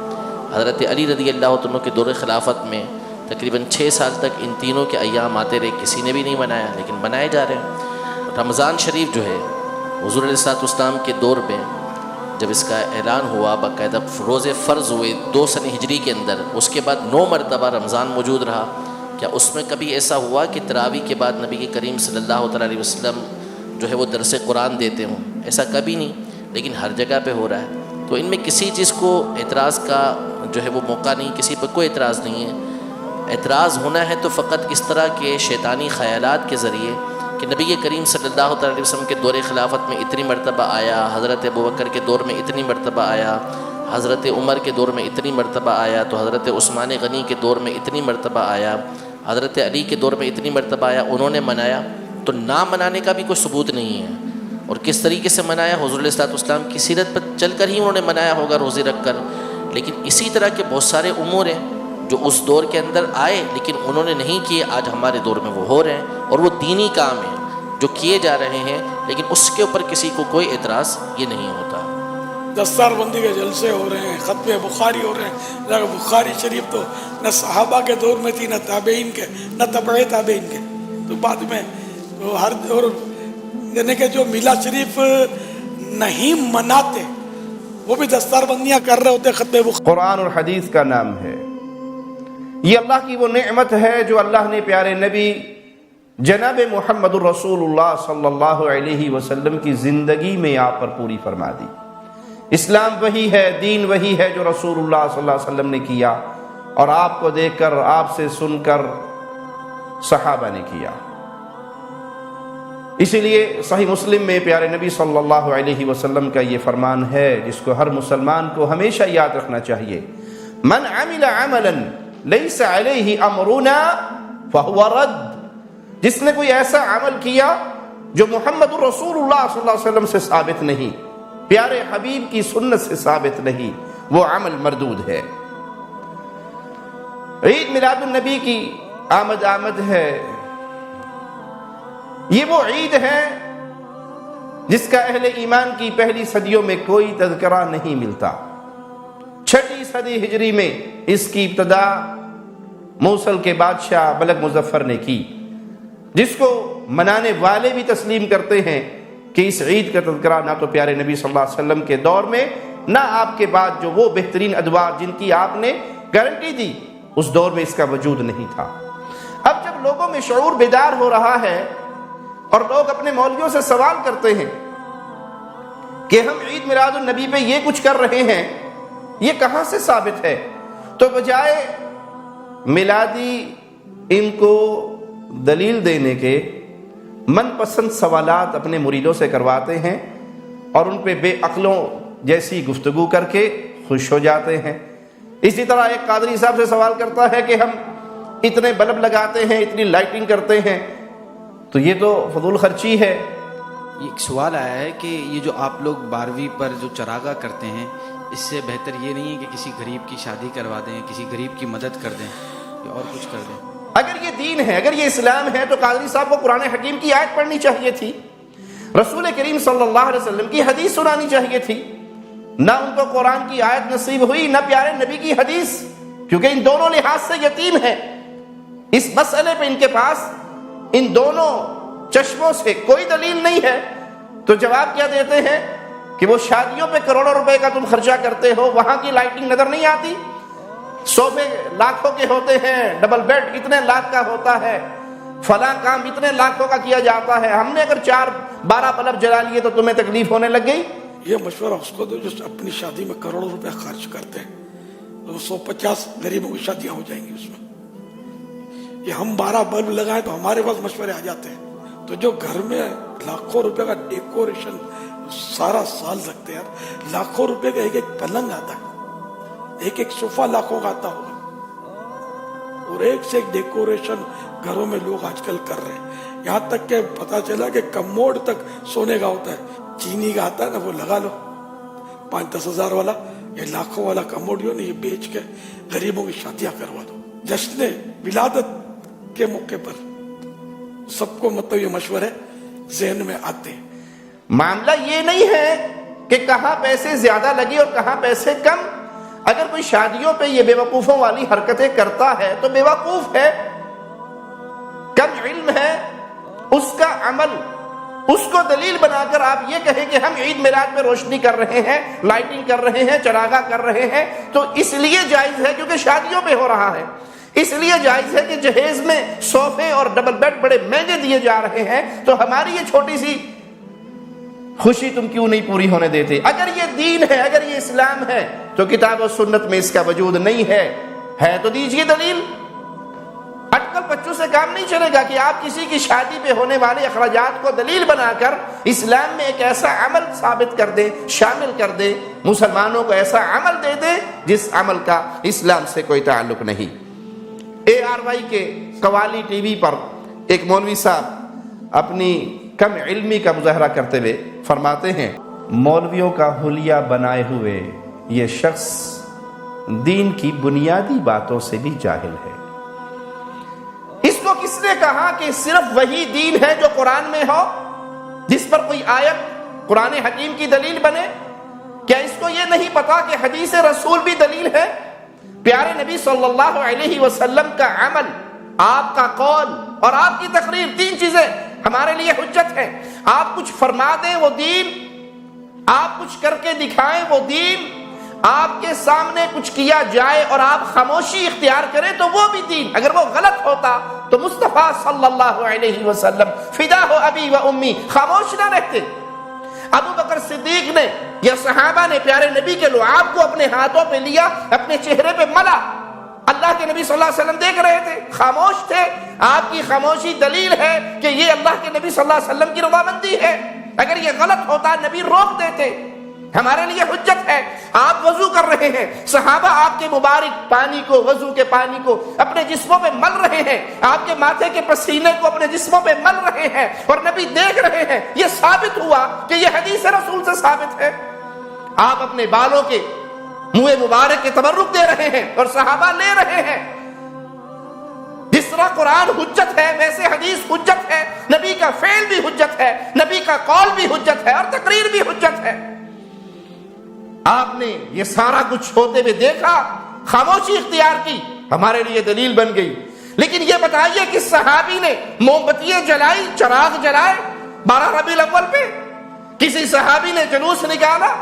حضرت علی رضی اللہ عنہ کے دور خلافت میں تقریباً 6 سال تک ان تینوں کے ایام آتے رہے، کسی نے بھی نہیں منایا، لیکن منائے جا رہے ہیں۔ رمضان شریف جو ہے حضور علیہ السلام کے دور میں جب اس کا اعلان ہوا، باقاعدہ روزے فرض ہوئے 2 سن ہجری کے اندر، اس کے بعد 9 مرتبہ رمضان موجود رہا۔ کیا اس میں کبھی ایسا ہوا کہ تراویح کے بعد نبی کریم صلی اللہ تعالیٰ علیہ وسلم جو ہے وہ درس قرآن دیتے ہوں؟ ایسا کبھی نہیں، لیکن ہر جگہ پہ ہو رہا ہے۔ تو ان میں کسی چیز کو اعتراض کا جو ہے وہ موقع نہیں، کسی پہ کوئی اعتراض نہیں ہے۔ اعتراض ہونا ہے تو فقط اس طرح کے شیطانی خیالات کے ذریعے کہ نبی کریم صلی اللہ علیہ وسلم کے دور خلافت میں اتنی مرتبہ آیا، حضرت ابوبکر کے دور میں اتنی مرتبہ آیا، حضرت عمر کے دور میں اتنی مرتبہ آیا، تو حضرت عثمان غنی کے دور میں اتنی مرتبہ آیا، حضرت علی کے دور میں اتنی مرتبہ آیا، انہوں نے منایا، تو نہ منانے کا بھی کوئی ثبوت نہیں ہے۔ اور کس طریقے سے منایا؟ حضور علیہ السلام کی سیرت پر چل کر ہی انہوں نے منایا ہوگا روزے رکھ کر۔ لیکن اسی طرح کے بہت سارے امور ہیں جو اس دور کے اندر آئے لیکن انہوں نے نہیں کیے، آج ہمارے دور میں وہ ہو رہے ہیں، اور وہ دینی کام ہیں جو کیے جا رہے ہیں، لیکن اس کے اوپر کسی کو کوئی اعتراض یہ نہیں ہوتا۔ دستار بندی کے جلسے ہو رہے ہیں، ختم بخاری ہو رہے ہیں۔ بخاری شریف تو نہ صحابہ کے دور میں تھی، نہ تابعین کے، نہ تبع تابعین کے، تو بعد میں تو ہر دور، یعنی کہ جو میلاد شریف نہیں مناتے وہ بھی دستار بندیاں کر رہے ہوتے ختم بخاری۔ قرآن اور حدیث کا نام ہے، یہ اللہ کی وہ نعمت ہے جو اللہ نے پیارے نبی جناب محمد الرسول اللہ صلی اللہ علیہ وسلم کی زندگی میں آپ پر پوری فرما دی. اسلام وہی ہے، دین وہی ہے جو رسول اللہ صلی اللہ علیہ وسلم نے کیا اور آپ کو دیکھ کر، آپ سے سن کر صحابہ نے کیا. اسی لیے صحیح مسلم میں پیارے نبی صلی اللہ علیہ وسلم کا یہ فرمان ہے جس کو ہر مسلمان کو ہمیشہ یاد رکھنا چاہیے: من عمل عملا لیس علیہ امرنا فہو رد. جس نے کوئی ایسا عمل کیا جو محمد الرسول اللہ صلی اللہ علیہ وسلم سے ثابت نہیں، پیارے حبیب کی سنت سے ثابت نہیں، وہ عمل مردود ہے. عید میلاد النبی کی آمد ہے. یہ وہ عید ہے جس کا اہل ایمان کی پہلی صدیوں میں کوئی تذکرہ نہیں ملتا. 6 صدی ہجری میں اس کی ابتدا موصل کے بادشاہ ملک مظفر نے کی، جس کو منانے والے بھی تسلیم کرتے ہیں کہ اس عید کا تذکرہ نہ تو پیارے نبی صلی اللہ علیہ وسلم کے دور میں، نہ آپ کے بعد جو وہ بہترین ادوار جن کی آپ نے گارنٹی دی اس دور میں اس کا وجود نہیں تھا. اب جب لوگوں میں شعور بیدار ہو رہا ہے اور لوگ اپنے مولویوں سے سوال کرتے ہیں کہ ہم عید میلاد النبی پہ یہ کچھ کر رہے ہیں، یہ کہاں سے ثابت ہے، تو بجائے میلادی ان کو دلیل دینے کے من پسند سوالات اپنے مریدوں سے کرواتے ہیں اور ان پہ بے عقلوں جیسی گفتگو کر کے خوش ہو جاتے ہیں. اسی طرح ایک قادری صاحب سے سوال کرتا ہے کہ ہم اتنے بلب لگاتے ہیں، اتنی لائٹنگ کرتے ہیں، تو یہ تو فضول خرچی ہے. ایک سوال آیا ہے کہ یہ جو آپ لوگ 12ویں پر جو چراغاں کرتے ہیں، اس سے بہتر یہ نہیں ہے کہ کسی غریب کی شادی کروا دیں، کسی غریب کی مدد کر دیں یا اور کچھ کر دیں؟ اگر یہ دین ہے، اگر یہ اسلام ہے، تو قادری صاحب کو قرآن حکیم کی آیت پڑھنی چاہیے تھی، رسول کریم صلی اللہ علیہ وسلم کی حدیث سنانی چاہیے تھی. نہ ان کو قرآن کی آیت نصیب ہوئی، نہ پیارے نبی کی حدیث، کیونکہ ان دونوں لحاظ سے یتیم ہے. اس مسئلے پہ ان کے پاس ان دونوں چشموں سے کوئی دلیل نہیں ہے. تو جواب کیا دیتے ہیں کہ وہ شادیوں پہ کروڑوں روپے کا تم خرچہ کرتے ہو، وہاں کی لائٹنگ نظر نہیں آتی؟ صوفے لاکھوں کے ہوتے ہیں، ڈبل بیڈ اتنے لاکھ کا ہوتا ہے، فلاں کام اتنے لاکھوں کا کیا جاتا ہے، ہم نے اگر 4-12 بلب جلا لیے تو تمہیں تکلیف ہونے لگ گئی؟ یہ مشورہ اس کو دو جو اپنی شادی میں کروڑوں روپے خرچ کرتے ہیں، 150 غریبوں کی شادیاں ہو جائیں گی اس میں. یہ ہم 12 بلب لگائیں تو ہمارے پاس مشورے آ جاتے ہیں. تو جو گھر میں لاکھوں روپے کا ڈیکوریشن سارا سال رکھتے ہیں، لاکھوں روپے کا ایک پلنگ آتا ہے، ایک صوفہ لاکھوں کا آتا ہوگا، اور ایک سے ایک ڈیکوریشن گھروں میں لوگ آج کل کر رہے ہیں. یہاں تک کہ پتا چلا کہ کموڈ تک سونے کا ہوتا ہے، چینی کا آتا ہے نا، وہ لگا لو 5-10 ہزار والا، یہ لاکھوں والا کموڈ جو یہ بیچ کے غریبوں کی شادیاں کروا دو. جشن ولادت کے موقع پر سب کو مطلب یہ مشورے ذہن میں آتے ہیں. معاملہ یہ نہیں ہے کہ کہاں پیسے زیادہ لگے اور کہاں پیسے کم. اگر کوئی شادیوں پہ یہ بے وقوفوں والی حرکتیں کرتا ہے تو بے وقوف ہے، کم علم ہے. اس کا عمل اس کو دلیل بنا کر آپ یہ کہیں کہ ہم عید میلاد میں روشنی کر رہے ہیں، لائٹنگ کر رہے ہیں، چراغاں کر رہے ہیں، تو اس لیے جائز ہے کیونکہ شادیوں پہ ہو رہا ہے. اس لیے جائز ہے کہ جہیز میں صوفے اور ڈبل بیڈ بڑے مہنگے دیے جا رہے ہیں، تو ہماری یہ چھوٹی سی خوشی تم کیوں نہیں پوری ہونے دیتے؟ اگر یہ دین ہے، اگر یہ اسلام ہے، تو کتاب و سنت میں اس کا وجود نہیں ہے تو دیجئے دلیل. اٹکل بچوں سے کام نہیں چلے گا کہ آپ کسی کی شادی پہ ہونے والے اخراجات کو دلیل بنا کر اسلام میں ایک ایسا عمل ثابت کر دیں، شامل کر دیں، مسلمانوں کو ایسا عمل دے دیں جس عمل کا اسلام سے کوئی تعلق نہیں. ARY کے قوالی ٹی وی پر ایک مولوی صاحب اپنی کم علمی کا مظاہرہ کرتے ہوئے فرماتے ہیں، مولویوں کا حلیہ بنائے ہوئے یہ شخص دین کی بنیادی باتوں سے بھی جاہل ہے. اس کو کس نے کہا کہ صرف وہی دین ہے جو قرآن میں ہو، جس پر کوئی آیت قرآن حکیم کی دلیل بنے؟ کیا اس کو یہ نہیں پتا کہ حدیث رسول بھی دلیل ہے؟ پیارے نبی صلی اللہ علیہ وسلم کا عمل، آپ کا قول اور آپ کی تقریر، 3 چیزیں ہمارے لیے حجت ہے. آپ کچھ فرما دیں وہ دین، آپ کچھ کر کے دکھائیں وہ دین، آپ کے سامنے کچھ کیا جائے اور آپ خاموشی اختیار کریں تو وہ بھی دین. اگر وہ غلط ہوتا تو مصطفیٰ صلی اللہ علیہ وسلم فدا ہو ابی و امی خاموش نہ رہتے. ابو بکر صدیق نے یا صحابہ نے پیارے نبی کے لعاب کو اپنے ہاتھوں پہ لیا, اپنے چہرے پہ ملا. اللہ کے نبی صلی اللہ علیہ وسلم دیکھ رہے تھے, خاموش تھے. آپ کی خاموشی دلیل ہے کہ یہ اللہ کے نبی صلی اللہ علیہ وسلم کی رضامندی ہے. اگر یہ غلط ہوتا نبی روک دیتے. ہمارے لیے حجت ہے. آپ وضو کر رہے ہیں, صحابہ آپ کے مبارک پانی کو, وضو کے پانی کو اپنے جسموں پہ مل رہے ہیں, آپ کے ماتھے کے پسینے کو اپنے جسموں پہ مل رہے ہیں اور نبی دیکھ رہے ہیں. یہ ثابت ہوا کہ یہ حدیث رسول سے ثابت ہے. آپ اپنے بالوں کے منہ مبارک کے تبرک دے رہے ہیں اور صحابہ لے رہے ہیں. جس طرح قرآن حجت ہے ویسے حدیث حجت ہے. نبی کا فعل بھی حجت ہے, نبی کا قول بھی حجت ہے اور تقریر بھی حجت ہے. آپ نے یہ سارا کچھ ہوتے ہوئے دیکھا, خاموشی اختیار کی, ہمارے لیے دلیل بن گئی. لیکن یہ بتائیے کہ صحابی نے موم بتیاں جلائی, چراغ جلائے 12 ربیع الاول پہ؟ کسی صحابی نے جلوس نکالا؟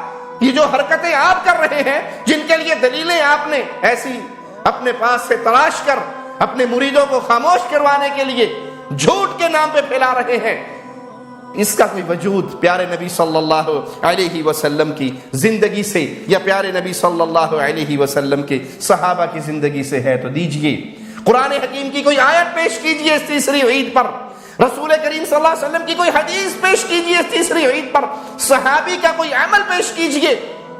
یہ جو حرکتیں آپ کر رہے ہیں, جن کے لیے دلیلیں آپ نے ایسی اپنے پاس سے تلاش کر اپنے مریدوں کو خاموش کروانے کے لیے جھوٹ کے نام پہ پھیلا رہے ہیں, اس کا کوئی وجود پیارے نبی صلی اللہ علیہ وسلم کی زندگی سے یا پیارے نبی صلی اللہ علیہ وسلم کے صحابہ کی زندگی سے ہے تو دیجئے. قرآن حکیم کی کوئی آیت پیش کیجئے اس تیسری عید پر, رسول کریم صلی اللہ علیہ وسلم کی کوئی حدیث پیش کیجئے اس تیسری عید پر, صحابی کا کوئی عمل پیش کیجئے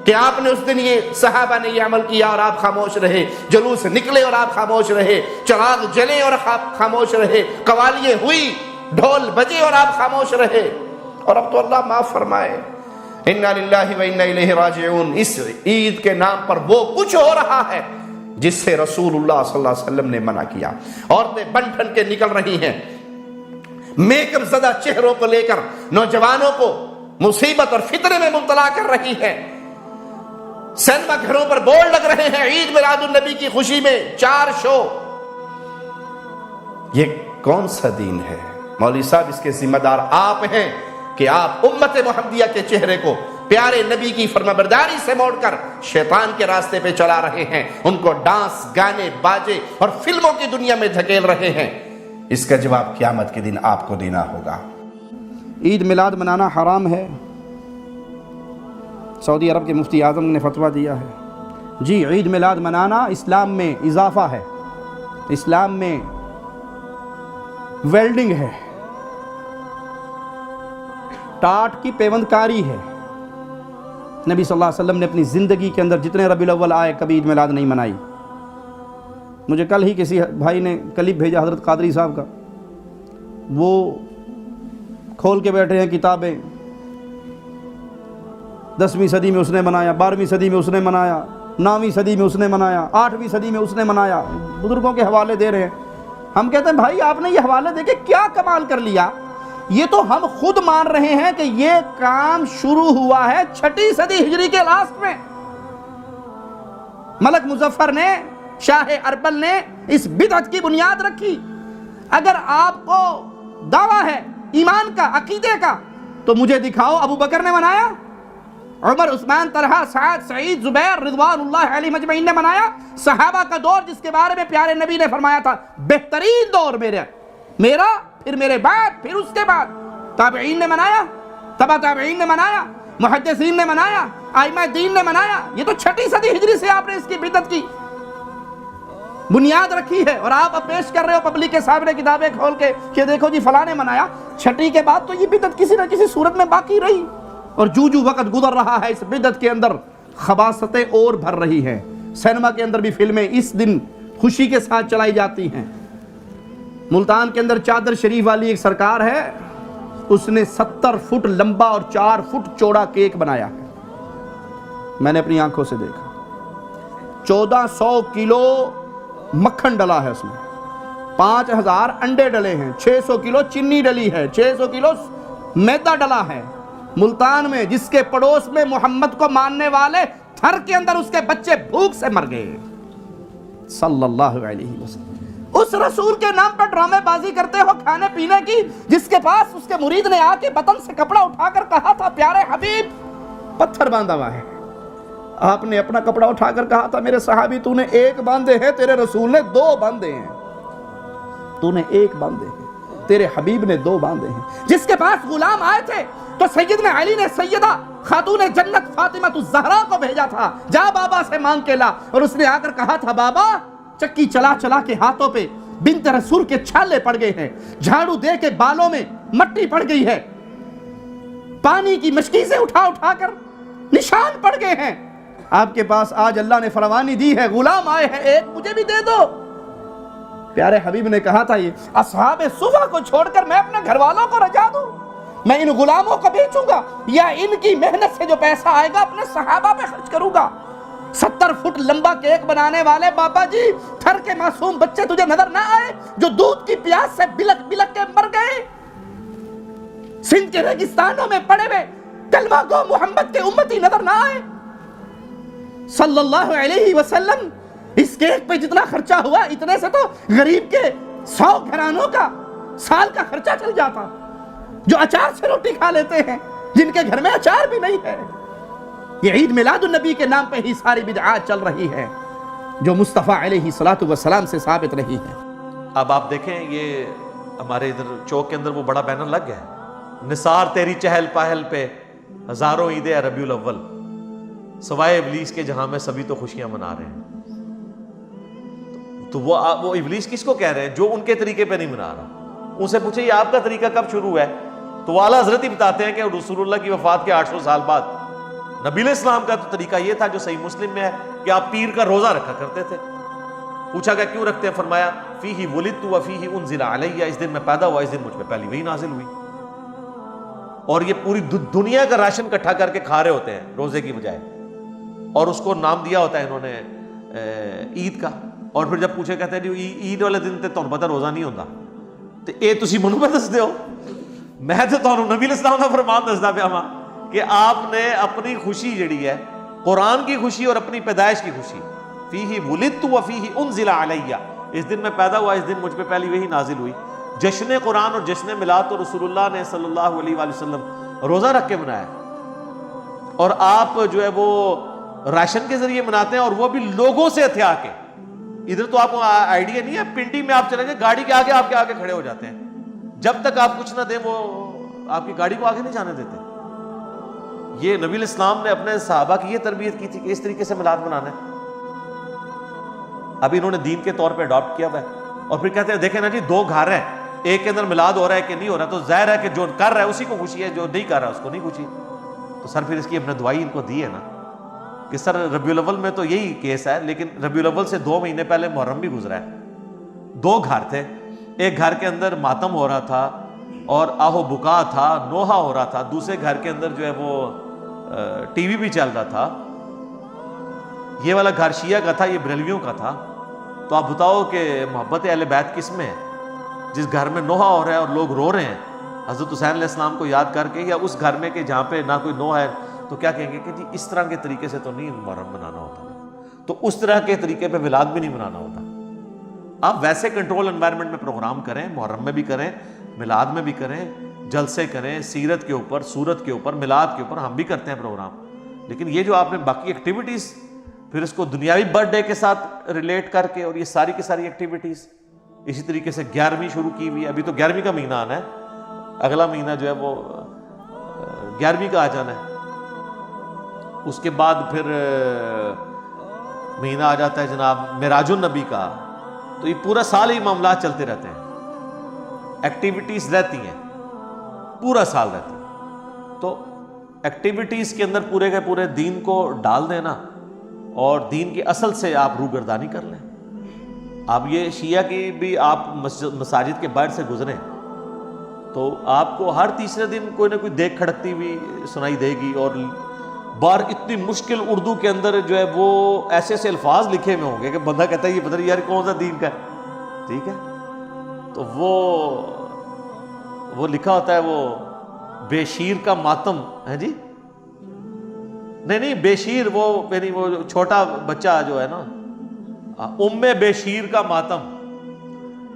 کہ آپ نے اس دن یہ صحابہ نے یہ عمل کیا اور آپ خاموش رہے, جلوس نکلے اور آپ خاموش رہے, چراغ جلے اور خاموش رہے, قوالیاں ہوئی, ڈھول بجے اور آپ خاموش رہے. اور اب تو اللہ معاف فرمائے, انا للہ و انا الیہ راجعون. اس عید کے نام پر وہ کچھ ہو رہا ہے جس سے رسول اللہ صلی اللہ علیہ وسلم نے منع کیا. عورتیں بن ٹھن کے نکل رہی ہیں, میک اپ زدہ چہروں کو لے کر نوجوانوں کو مصیبت اور فتنے میں مبتلا کر رہی ہیں. سینما گھروں پر بورڈ لگ رہے ہیں عید میلاد النبی کی خوشی میں 4 شو. یہ کون سا دین ہے؟ مولوی صاحب اس کے ذمہ دار آپ ہیں کہ آپ امت محمدیہ کے چہرے کو پیارے نبی کی فرمانبرداری سے موڑ کر شیطان کے راستے پہ چلا رہے ہیں, ان کو ڈانس, گانے, باجے اور فلموں کی دنیا میں دھکیل رہے ہیں. اس کا جواب قیامت کے دن آپ کو دینا ہوگا. عید میلاد منانا حرام ہے. سعودی عرب کے مفتی اعظم نے فتویٰ دیا ہے. جی, عید میلاد منانا اسلام میں اضافہ ہے, اسلام میں ویلڈنگ ہے, ٹاٹ کی پیوند کاری ہے. نبی صلی اللہ علیہ وسلم نے اپنی زندگی کے اندر جتنے ربیع الاول آئے کبھی عید میلاد نہیں منائی. مجھے کل ہی کسی بھائی نے کلپ بھیجا حضرت قادری صاحب کا, وہ کھول کے بیٹھے ہیں کتابیں, 10ویں صدی میں اس نے منایا, 12ویں صدی میں اس نے منایا, 9ویں صدی میں اس نے منایا, 8ویں صدی میں اس نے منایا, بزرگوں کے حوالے دے رہے ہیں. ہم کہتے ہیں بھائی آپ نے یہ حوالے دے کے کیا کمال کر لیا؟ یہ تو ہم خود مان رہے ہیں کہ یہ کام شروع ہوا ہے 6 صدی ہجری کے لاسٹ میں. ملک مظفر نے, شاہ اربل نے اس بدعت کی بنیاد رکھی. اگر آپ کو دعویٰ ہے ایمان کا, عقیدے کا, تو مجھے دکھاؤ ابو بکر نے منایا, عمر, عثمان, طلحہ, سعد, سعید, زبیر رضوان اللہ علیہ مجمعین نے منایا. صحابہ کا دور جس کے بارے میں پیارے نبی نے فرمایا تھا بہترین دور میرا, پھر میرے بعد, پھر اس کے بعد تابعین نے منایا, تبع تابعین نے منایا, محدثین نے منایا, ائمہ دین نے منایا. یہ تو 6 صدی ہجری سے آپ نے اس کی بدعت کی بنیاد رکھی ہے, اور آپ اب پیش کر رہے ہو پبلک کے سامنے کتابیں کھول کے کہ دیکھو جی فلاں نے منایا. 6 کے بعد تو یہ بدعت کسی نہ کسی صورت میں باقی رہی, اور جو وقت گزر رہا ہے اس بدعت کے اندر خباثتیں اور بھر رہی ہیں. سینما کے اندر بھی فلمیں اس دن خوشی کے ساتھ چلائی جاتی ہیں. ملتان کے اندر چادر شریف والی ایک سرکار ہے, اس نے 70 فٹ لمبا اور 4 فٹ چوڑا کیک بنایا ہے. میں نے اپنی آنکھوں سے دیکھا. 1400 کلو مکھن ڈلا ہے اس میں, 5000 انڈے ڈلے ہیں, 600 کلو چینی ڈلی ہے, 600 کلو میدا ڈلا ہے. ملتان میں جس کے پڑوس میں محمد کو ماننے والے تھر کے اندر اس کے بچے بھوک سے مر گئے صلی اللہ علیہ وسلم. اس رسول کے نام پر ڈرامے بازی کرتے ہو کھانے پینے کی, جس کے پاس اس کے مرید نے آ کے بطن سے کپڑا اٹھا کر کہا تھا پیارے حبیب پتھر باندھا ہوا ہے, آپ نے اپنا کپڑا اٹھا کر کہا تھا میرے صحابی تو نے ایک باندھے ہیں، تیرے رسول نے 2 باندھے ہیں. تو نے ایک باندھے ہیں، تیرے حبیب نے 2 باندھے ہیں. جس کے پاس غلام آئے تھے تو سیدنا علی نے سیدہ خاتون جنت فاطمہ الزہرا کو بھیجا تھا، جا بابا سے مانگ کے لا. اور اس نے آ کر کہا تھا بابا چکی چلا چلا کے ہاتھوں پہ بنت رسول کے چھالے پڑ گئے ہیں، جھاڑو دے کے بالوں میں مٹی پڑ گئی ہے، پانی کی مشکیزیں اٹھا اٹھا کر نشان پڑ گئے ہیں. آپ کے پاس آج اللہ نے فروانی دی ہے، غلام آئے ہیں، ایک مجھے بھی دے دو. پیارے حبیب نے کہا تھا یہ اصحاب صفا کو چھوڑ کر میں اپنے گھر والوں کو رجا دوں؟ میں ان غلاموں کو بیچوں گا یا ان کی محنت سے جو پیسہ آئے گا اپنے صحابہ پہ خرچ کروں گا؟ 70 فٹ لمبا کیک بنانے والے بابا جی، تھر کے معصوم بچے تجھے نظر نہ آئے جو دودھ کی پیاس سے بلک بلک کے مر گئے؟ سندھ کے ریگستانوں میں پڑے ہوئے کلمہ گو محمد کے امتی نظر نہ آئے؟ صلی اللہ علیہ وسلم اس کیک پہ جتنا خرچہ ہوا اتنے سے تو غریب کے 100 گھرانوں کا سال کا خرچہ چل جاتا، جو اچار سے روٹی کھا لیتے ہیں، جن کے گھر میں اچار بھی نہیں ہے. یہ عید میلاد النبی کے نام پہ ہی ساری بدعات چل رہی ہے جو مصطفیٰ علیہ الصلوۃ والسلام سے ثابت رہی ہے. اب آپ دیکھیں یہ ہمارے ادھر چوک کے اندر وہ بڑا بینر لگ گیا ہے، نثار تیری چہل پہل پہ ہزاروں عید ربیع الاول، سوائے ابلیس کے جہاں میں سبھی تو خوشیاں منا رہے ہیں. تو وہ ابلیس کس کو کہہ رہے ہیں؟ جو ان کے طریقے پہ نہیں منا رہا. ان سے پوچھے یہ آپ کا طریقہ کب شروع ہے؟ تو وہ اعلیٰ حضرت ہی بتاتے ہیں کہ رسول اللہ کی وفات کے 800 سال بعد نبی علیہ السلام کا تو طریقہ یہ تھا جو صحیح مسلم میں ہے کہ آپ پیر کا روزہ رکھا کرتے تھے. پوچھا کہ کیوں رکھتے ہیں؟ فرمایا فیہ ولدت و فیہ انزل علیہ، اس دن میں پیدا ہوا، اس دن مجھ پہ پہلی وحی نازل ہوئی. اور یہ پوری دنیا کا راشن اکٹھا کر کے کھا رہے ہوتے ہیں روزے کی بجائے، اور اس کو نام دیا ہوتا ہے انہوں نے عید کا. اور پھر جب پوچھے کہتے ہیں جی عید والے دن تے تمہیں پتہ روزہ نہیں ہوتا، تو اے تسی منو پہ دس دیو، میں تو تمہیں نبی علیہ السلام کا فرمان دسدا پیا ہاں کہ آپ نے اپنی خوشی جڑی ہے قرآن کی خوشی اور اپنی پیدائش کی خوشی، فیہ ولدت و فیہ انزل علیہ، اس دن میں پیدا ہوا، اس دن مجھ پہ پہلی وحی نازل ہوئی. جشن قرآن اور جشن میلاد تو رسول اللہ نے صلی اللہ علیہ وآلہ وسلم روزہ رکھ کے منایا، اور آپ جو ہے وہ راشن کے ذریعے مناتے ہیں، اور وہ بھی لوگوں سے ہتھیا کے. ادھر تو آپ کو آئیڈیا نہیں ہے، پنڈی میں آپ چلیں گے گاڑی کے آگے آپ کے آگے کھڑے ہو جاتے ہیں، جب تک آپ کچھ نہ دیں وہ آپ کی گاڑی کو آگے نہیں جانے دیتے. یہ نبی علیہ السلام نے اپنے صحابہ کی یہ تربیت کی تھی کہ اس طریقے سے میلاد منانا ہے. اب انہوں نے دین کے طور پہ اڈاپٹ کیا ہوا ہے، اور پھر کہتے ہیں دیکھیں نا جی 2 گھر ہیں، ایک کے اندر میلاد ہو رہا ہے کہ نہیں ہو رہا، تو ظاہر ہے کہ جو کر رہا ہے اسی کو خوشی ہے، جو نہیں کر رہا اس کو نہیں خوشی. تو سر پھر اس کی اپنے دعائی ان کو دی ہے نا کہ سر ربیع الاول میں تو یہی کیس ہے، لیکن ربیع الاول سے 2 مہینے پہلے محرم بھی گزرا ہے. 2 گھر تھے، ایک گھر کے اندر ماتم ہو رہا تھا اور آہو بکا تھا، نوحہ ہو رہا تھا، دوسرے گھر کے اندر جو ہے وہ ٹی وی بھی چل رہا تھا. یہ والا گھر شیعہ کا تھا، یہ بریلویوں کا تھا. تو آپ بتاؤ کہ محبت اہل بیت کس میں ہے؟ جس گھر میں نوحہ ہو رہا ہے اور لوگ رو رہے ہیں حضرت حسین علیہ السلام کو یاد کر کے، یا اس گھر میں کہ جہاں پہ نہ کوئی نوحہ ہے، تو کیا کہیں گے کہ جی اس طرح کے طریقے سے تو نہیں محرم منانا ہوتا، تو اس طرح کے طریقے پہ میلاد بھی نہیں منانا ہوتا. آپ ویسے کنٹرول انوائرمنٹ میں پروگرام کریں، محرم میں بھی کریں، میلاد میں بھی کریں، جلسے کریں، سیرت کے اوپر، سورت کے اوپر، میلاد کے اوپر ہم بھی کرتے ہیں پروگرام. لیکن یہ جو آپ نے باقی ایکٹیویٹیز پھر اس کو دنیاوی برتھ ڈے کے ساتھ ریلیٹ کر کے، اور یہ ساری کی ساری ایکٹیویٹیز اسی طریقے سے 11ویں شروع کی ہوئی ہے. ابھی تو 11ویں کا مہینہ آنا ہے، اگلا مہینہ جو ہے وہ 11ویں کا آ جانا ہے. اس کے بعد پھر مہینہ آ جاتا ہے جناب معراج النبی کا. تو یہ پورا سال ہی معاملات چلتے رہتے ہیں، ایکٹیویٹیز رہتی ہیں، پورا سال رہتی ہیں. تو ایکٹیویٹیز کے اندر پورے کے پورے دین کو ڈال دینا اور دین کی اصل سے آپ روگردانی کر لیں. آپ یہ شیعہ کی بھی آپ مساجد کے باہر سے گزریں تو آپ کو ہر تیسرے دن کوئی نہ کوئی دیکھ کھڑکتی ہوئی سنائی دے گی، اور باہر اتنی مشکل اردو کے اندر جو ہے وہ ایسے ایسے الفاظ لکھے ہوئے ہوں گے کہ بندہ کہتا ہے یہ پتہ نہیں یار کون سا دین کا ہے. ٹھیک ہے، تو وہ لکھا ہوتا ہے وہ بے شیر کا ماتم ہے جی، نہیں بے شیر وہ یعنی وہ چھوٹا بچہ جو ہے نا، ام بے شیر کا ماتم،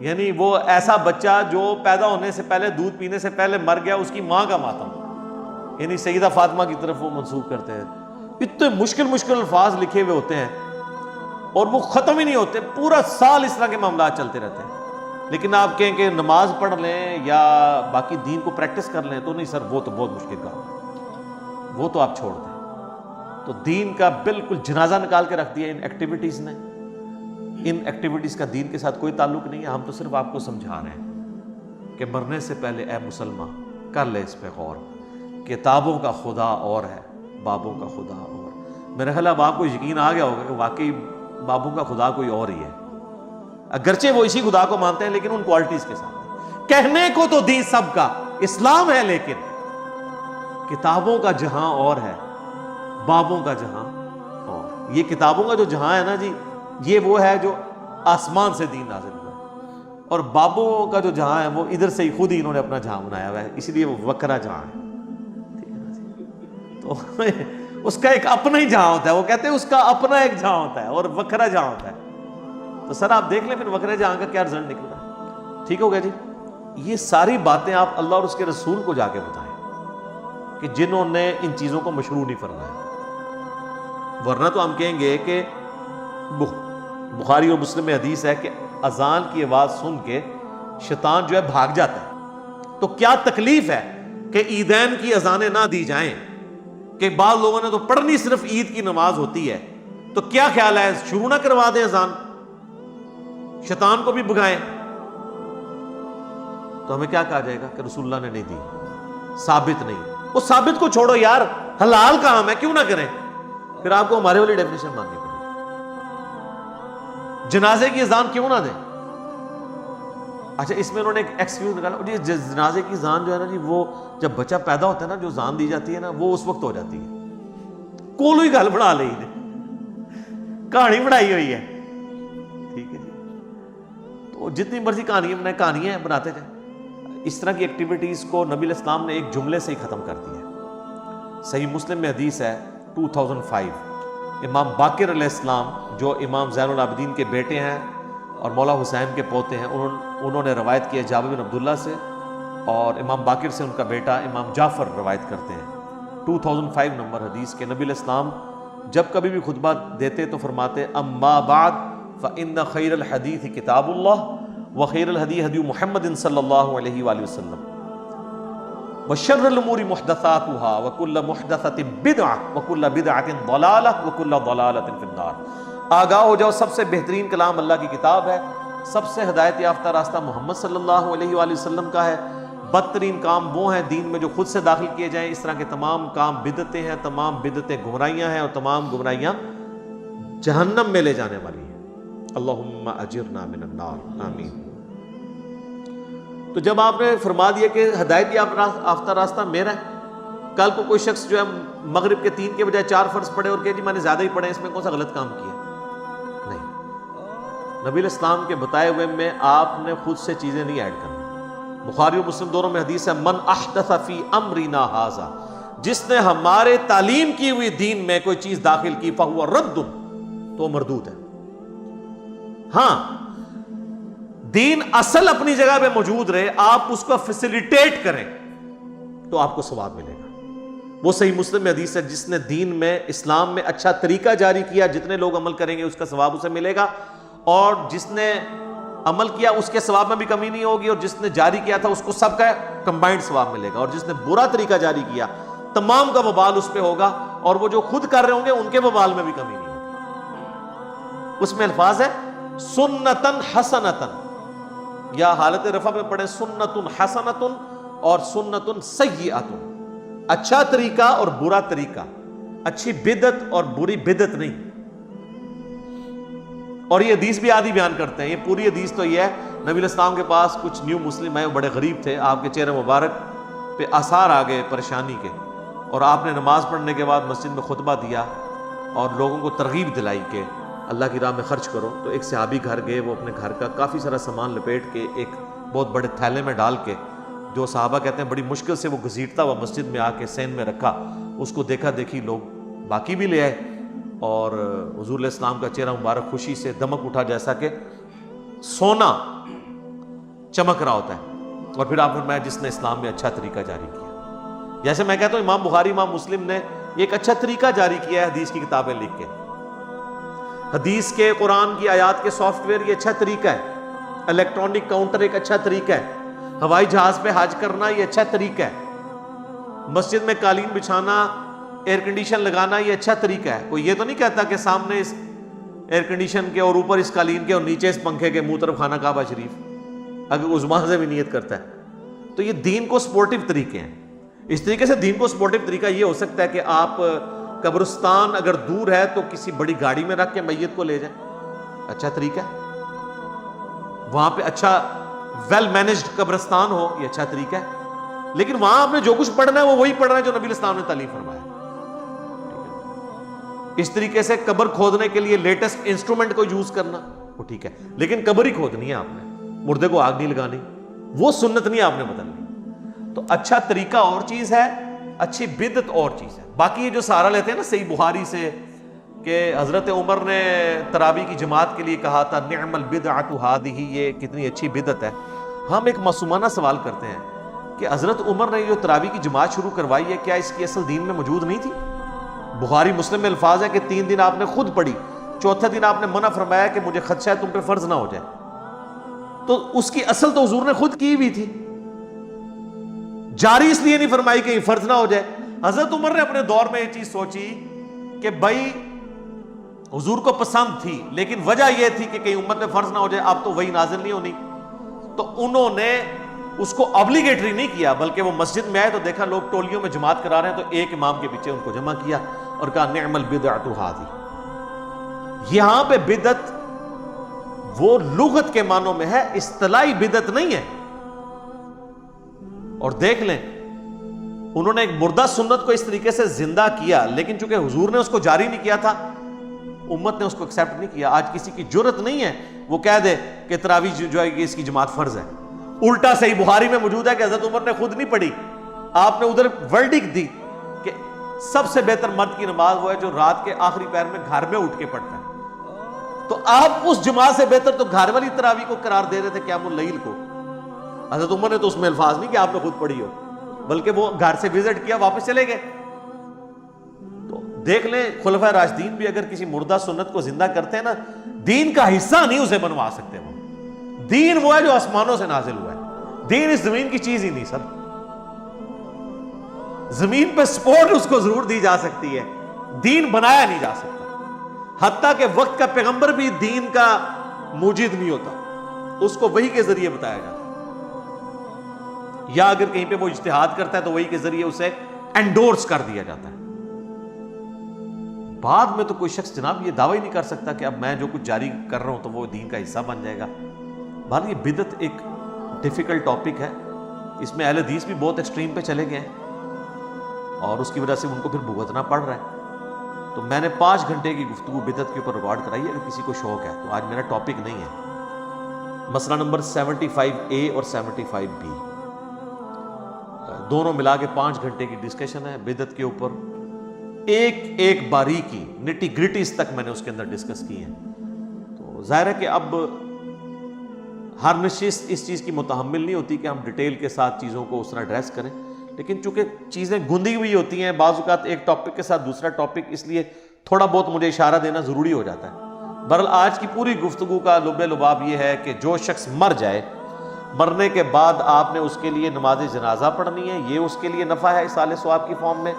یعنی وہ ایسا بچہ جو پیدا ہونے سے پہلے، دودھ پینے سے پہلے مر گیا، اس کی ماں کا ماتم، یعنی سیدہ فاطمہ کی طرف وہ منسوب کرتے ہیں. اتنے مشکل مشکل الفاظ لکھے ہوئے ہوتے ہیں اور وہ ختم ہی نہیں ہوتے، پورا سال اس طرح کے معاملات چلتے رہتے ہیں. لیکن آپ کہیں کہ نماز پڑھ لیں یا باقی دین کو پریکٹس کر لیں تو نہیں سر، وہ تو بہت مشکل کام ہے، وہ تو آپ چھوڑ دیں. تو دین کا بالکل جنازہ نکال کے رکھ دیا ان ایکٹیویٹیز نے. ان ایکٹیویٹیز کا دین کے ساتھ کوئی تعلق نہیں ہے. ہم تو صرف آپ کو سمجھا رہے ہیں کہ مرنے سے پہلے اے مسلمان کر لے اس پہ غور. کتابوں کا خدا اور ہے، بابوں کا خدا اور. میرا خیال اب آپ کو یقین آ گیا ہوگا کہ واقعی بابوں کا خدا کوئی اور ہی ہے، اگرچہ وہ اسی خدا کو مانتے ہیں لیکن ان کوالٹیز کے ساتھ. کہنے کو تو دین سب کا اسلام ہے، لیکن کتابوں کا جہاں اور ہے، بابوں کا جہاں اور. یہ کتابوں کا جو جہاں ہے نا جی، یہ وہ ہے جو آسمان سے دین نازل ہوا ہے، اور بابوں کا جو جہاں ہے وہ ادھر سے ہی خود ہی انہوں نے اپنا جہاں بنایا ہوا ہے، اسی لیے وہ وکرا جہاں ہے. تو اس کا ایک اپنا ہی جہاں ہوتا ہے. وہ کہتے ہیں اس کا اپنا ایک جہاں ہوتا ہے اور وکرا جہاں ہوتا ہے. تو سر آپ دیکھ لیں پھر وکرا جہاں کا کیا رزلٹ نکل رہا ہے. ٹھیک ہو گیا جی. یہ ساری باتیں آپ اللہ اور اس کے رسول کو جا کے بتائیں کہ جنہوں نے ان چیزوں کو مشروع نہیں فرمایا. ورنہ تو ہم کہیں گے کہ بخاری اور مسلم میں حدیث ہے کہ اذان کی آواز سن کے شیطان جو ہے بھاگ جاتا ہے. تو کیا تکلیف ہے کہ عیدین کی اذانیں نہ دی جائیں؟ کہ بعض لوگوں نے تو پڑھنی صرف عید کی نماز ہوتی ہے. تو کیا خیال ہے شروع نہ کروا دیں اذان، شیطان کو بھی بھگائیں؟ تو ہمیں کیا کہا جائے گا کہ رسول اللہ نے نہیں دی، ثابت نہیں. وہ ثابت کو چھوڑو یار، حلال کام ہے کیوں نہ کریں؟ پھر آپ کو ہمارے والی ڈیفینیشن ماننی پڑے. جنازے کی اذان کیوں نہ دیں؟ اچھا اس میں انہوں نے ایک ایکسکیوز نکالا، جنازے کی اذان جو ہے نا جی، وہ جب بچہ پیدا ہوتا ہے نا، جو اذان دی جاتی ہے نا وہ اس وقت ہو جاتی ہے. کولو ہی گل بنا لی نے، کہانی بنائی ہوئی ہے. ٹھیک ہے جی. تو جتنی مرضی کہانیاں بنائیں، کہانیاں بناتے جائیں. اس طرح کی ایکٹیویٹیز کو نبی علیہ السلام نے ایک جملے سے ہی ختم کر دیا. صحیح مسلم میں حدیث ہے 2005، امام باقر علیہ السلام جو امام زین العابدین کے بیٹے ہیں اور مولا حسین کے پوتے ہیں، انہوں نے روایت کی ہے جابر بن عبداللہ سے، اور امام باقر سے ان کا بیٹا امام جعفر روایت کرتے ہیں 2005 نمبر حدیث کے. نبی علیہ السلام جب کبھی بھی خطبہ دیتے تو فرماتے اما بعد فإن خیر الحدیث کتاب اللہ وخیر الہدی ہدی محمد صلی اللہ علیہ وآلہ وسلم وشر الامور محدثاتها وكل محدثۃ بدعہ وكل بدعۃ ضلالہ وكل ضلالۃ فی النار. آگاہ ہو جاؤ، سب سے بہترین کلام اللہ کی کتاب ہے، سب سے ہدایت یافتہ راستہ محمد صلی اللہ علیہ وآلہ وسلم کا ہے. بدترین کام وہ ہیں دین میں جو خود سے داخل کیے جائیں. اس طرح کے تمام کام بدعتیں ہیں، تمام بدعتیں گمراہیاں ہیں، اور تمام گمراہیاں جہنم میں لے جانے والی ہیں. اللہم اجرنا من النار، آمین. تو جب آپ نے فرما دیا کہ ہدایت یافتہ راستہ میرا ہے، کل کو کوئی شخص جو ہے مغرب کے 3 کے بجائے 4 فرض پڑھے اور کہ جی میں نے زیادہ ہی پڑھے، اس میں کون سا غلط کام کیا؟ نہیں. نبی علیہ السلام کے بتائے ہوئے میں آپ نے خود سے چیزیں نہیں ایڈ کرنی. بخاری اور مسلم دونوں میں حدیث ہے من احدث فی امرنا ھذا، جس نے ہمارے تعلیم کی ہوئی دین میں کوئی چیز داخل کی فہو رد، تو مردود ہے. ہاں دین اصل اپنی جگہ پہ موجود رہے، آپ اس کو فیسیلیٹیٹ کریں تو آپ کو ثواب ملے گا. وہ صحیح مسلم میں حدیث ہے جس نے دین میں اسلام میں اچھا طریقہ جاری کیا، جتنے لوگ عمل کریں گے اس کا ثواب اسے ملے گا، اور جس نے عمل کیا اس کے ثواب میں بھی کمی نہیں ہوگی، اور جس نے جاری کیا تھا اس کو سب کا کمبائنڈ ثواب ملے گا، اور جس نے برا طریقہ جاری کیا تمام کا وبال اس پہ ہوگا، اور وہ جو خود کر رہے ہوں گے ان کے وبال میں بھی کمی نہیں ہوگی. اس میں الفاظ ہے سنتن حسنتن، یا حالت رفع میں پڑھیں سنتن حسنتن اور سنتن سیئتن. اچھا طریقہ اور برا طریقہ، اچھی بدعت اور بری بدعت نہیں. اور یہ حدیث بھی آدھی بیان کرتے ہیں. یہ پوری حدیث تو یہ ہے، نبی علیہ السلام کے پاس کچھ نیو مسلم آئے، وہ بڑے غریب تھے، آپ کے چہرے مبارک پہ آثار آ گئے پریشانی کے، اور آپ نے نماز پڑھنے کے بعد مسجد میں خطبہ دیا اور لوگوں کو ترغیب دلائی کہ اللہ کی راہ میں خرچ کرو. تو ایک صحابی گھر گئے، وہ اپنے گھر کا کافی سارا سامان لپیٹ کے ایک بہت بڑے تھیلے میں ڈال کے، جو صحابہ کہتے ہیں بڑی مشکل سے وہ گھسیٹتا ہوا مسجد میں آ کے سین میں رکھا. اس کو دیکھا دیکھی لوگ باقی بھی لے آئے، اور حضور علیہ السلام کا چہرہ مبارک خوشی سے دمک اٹھا جیسا کہ سونا چمک رہا ہوتا ہے. اور پھر آپ فرمایا جس نے اسلام میں اچھا طریقہ جاری کیا. جیسے میں کہتا ہوں امام بخاری امام مسلم نے ایک اچھا طریقہ جاری کیا ہے حدیث کی کتابیں لکھ کے. حدیث کے، قرآن کی آیات کے سافٹ ویئر یہ اچھا طریقہ ہے. الیکٹرانک کاؤنٹر ایک اچھا طریقہ ہے. ہوائی جہاز پہ حج کرنا یہ اچھا طریقہ ہے. مسجد میں قالین بچھانا، ایئر کنڈیشن لگانا یہ اچھا طریقہ ہے. کوئی یہ تو نہیں کہتا کہ سامنے اس ایئر کنڈیشن کے اور اوپر اس قالین کے اور نیچے اس پنکھے کے منہ طرف خانہ کعبہ شریف، اگر عثمان سے بھی نیت کرتا ہے تو یہ دین کو سپورٹیو طریقے ہیں. اس طریقے سے دین کو سپورٹیو طریقہ یہ ہو سکتا ہے کہ آپ قبرستان اگر دور ہے تو کسی بڑی گاڑی میں رکھ کے میت کو لے جائیں، اچھا طریقہ ہے. وہاں پہ اچھا ویل مینجڈ قبرستان ہو، یہ اچھا طریقہ ہے. لیکن وہاں آپ نے جو کچھ پڑھنا ہے وہ وہی پڑھنا ہے جو نبی علیہ السلام نے تعلیم فرمایا. اس طریقے سے قبر کھودنے کے لیے لیٹسٹ انسٹرومنٹ کو یوز کرنا وہ ٹھیک ہے، لیکن قبر ہی کھودنی ہے آپ نے، مردے کو آگ نہیں لگانی، وہ سنت نہیں آپ نے بدلنی. تو اچھا طریقہ اور چیز ہے، اچھی بدعت اور چیز ہے. باقی یہ جو سہارا لیتے ہیں نا صحیح بخاری سے کہ حضرت عمر نے تراویح کی جماعت کے لیے کہا تھا نعم البدعۃ ھذہ، یہ کتنی اچھی بدعت ہے. ہم ایک معصومانہ سوال کرتے ہیں کہ حضرت عمر نے جو تراویح کی جماعت شروع کروائی ہے کیا اس کی اصل دین میں موجود نہیں تھی؟ بخاری مسلم میں الفاظ ہے کہ 3 دن آپ نے خود پڑھی، چوتھے دن آپ نے منع فرمایا کہ مجھے خدشہ ہے تم پہ فرض نہ ہو جائے. تو اس کی اصل تو حضور نے خود کی ہوئی تھی، جاری اس لیے نہیں فرمائی کہ فرض نہ ہو جائے. حضرت عمر نے اپنے دور میں یہ چیز سوچی کہ بھائی حضور کو پسند تھی لیکن وجہ یہ تھی کہ کہیں امت میں فرض نہ ہو جائے، اب تو وہی نازل نہیں ہونی. تو انہوں نے اس کو ابلیگیٹری نہیں کیا، بلکہ وہ مسجد میں آئے تو دیکھا لوگ ٹولیوں میں جماعت کرا رہے ہیں تو ایک امام کے پیچھے ان کو جمع کیا اور کہا نعم البدعۃ ھذہ. یہاں پہ بدعت وہ لغت کے معنوں میں ہے، اصطلاحی بدعت نہیں ہے. اور دیکھ لیں انہوں نے ایک مردہ سنت کو اس طریقے سے زندہ کیا، لیکن چونکہ حضور نے اس کو جاری نہیں کیا تھا امت نے اس کو ایکسیپٹ نہیں کیا. آج کسی کی جرت نہیں ہے وہ کہہ دے کہ تراویح جو ہے اس کی جماعت فرض ہے. الٹا صحیح بخاری میں موجود ہے کہ حضرت عمر نے خود نہیں پڑھی، آپ نے ادھر ورڈکٹ دی کہ سب سے بہتر مرد کی نماز وہ ہے جو رات کے آخری پہر میں گھر میں اٹھ کے پڑھتا ہے. تو آپ اس جماعت سے بہتر تو گھر والی تراویح کو قرار دے رہے تھے قیام اللیل کو. حضرت عمر نے تو اس میں الفاظ نہیں کہ آپ نے خود پڑھی ہو، بلکہ وہ گھر سے وزٹ کیا واپس چلے گئے. تو دیکھ لیں خلفائے راشدین بھی اگر کسی مردہ سنت کو زندہ کرتے ہیں نا، دین کا حصہ نہیں اسے بنوا سکتے. وہ دین وہ ہے جو آسمانوں سے نازل ہوا ہے، دین اس زمین کی چیز ہی نہیں. سب زمین پہ سپورٹ اس کو ضرور دی جا سکتی ہے، دین بنایا نہیں جا سکتا. حتیٰ کہ وقت کا پیغمبر بھی دین کا موجد نہیں ہوتا، اس کو وحی کے ذریعے بتایا جاتا ہے، یا اگر کہیں پہ وہ اجتہاد کرتا ہے تو وحی کے ذریعے اسے انڈورس کر دیا جاتا ہے. بعد میں تو کوئی شخص جناب یہ دعویٰ ہی نہیں کر سکتا کہ اب میں جو کچھ جاری کر رہا ہوں تو وہ دین کا حصہ بن جائے گا. بہرحال یہ بدعت ایک ڈیفیکلٹ ٹاپک ہے، اس میں اہل حدیث بھی بہت ایکسٹریم پہ چلے گئے ہیں اور اس کی وجہ سے ان کو پھر بھگتنا پڑ رہا ہے. تو میں نے 5 گھنٹے کی گفتگو بدعت کے اوپر ریکارڈ کرائی ہے، اگر کسی کو شوق ہے تو. آج میرا ٹاپک نہیں ہے. مسئلہ نمبر 75A اور 75B دونوں ملا کے 5 گھنٹے کی ڈسکشن ہے بدعت کے اوپر. ایک باریکی نٹی گریٹیز تک میں نے اس کے اندر ڈسکس کی ہیں. تو ظاہر ہے کہ اب ہر نشست اس چیز کی متحمل نہیں ہوتی کہ ہم ڈیٹیل کے ساتھ چیزوں کو اس طرح ایڈریس کریں، لیکن چونکہ چیزیں گندی ہوئی ہوتی ہیں بعض اوقات ایک ٹاپک کے ساتھ دوسرا ٹاپک، اس لیے تھوڑا بہت مجھے اشارہ دینا ضروری ہو جاتا ہے. بہرحال آج کی پوری گفتگو کا لب لباب یہ ہے کہ جو شخص مر جائے، مرنے کے بعد آپ نے اس کے لیے نماز جنازہ پڑھنی ہے، یہ اس کے لیے نفع ہے اصالہ ثواب کی فارم میں.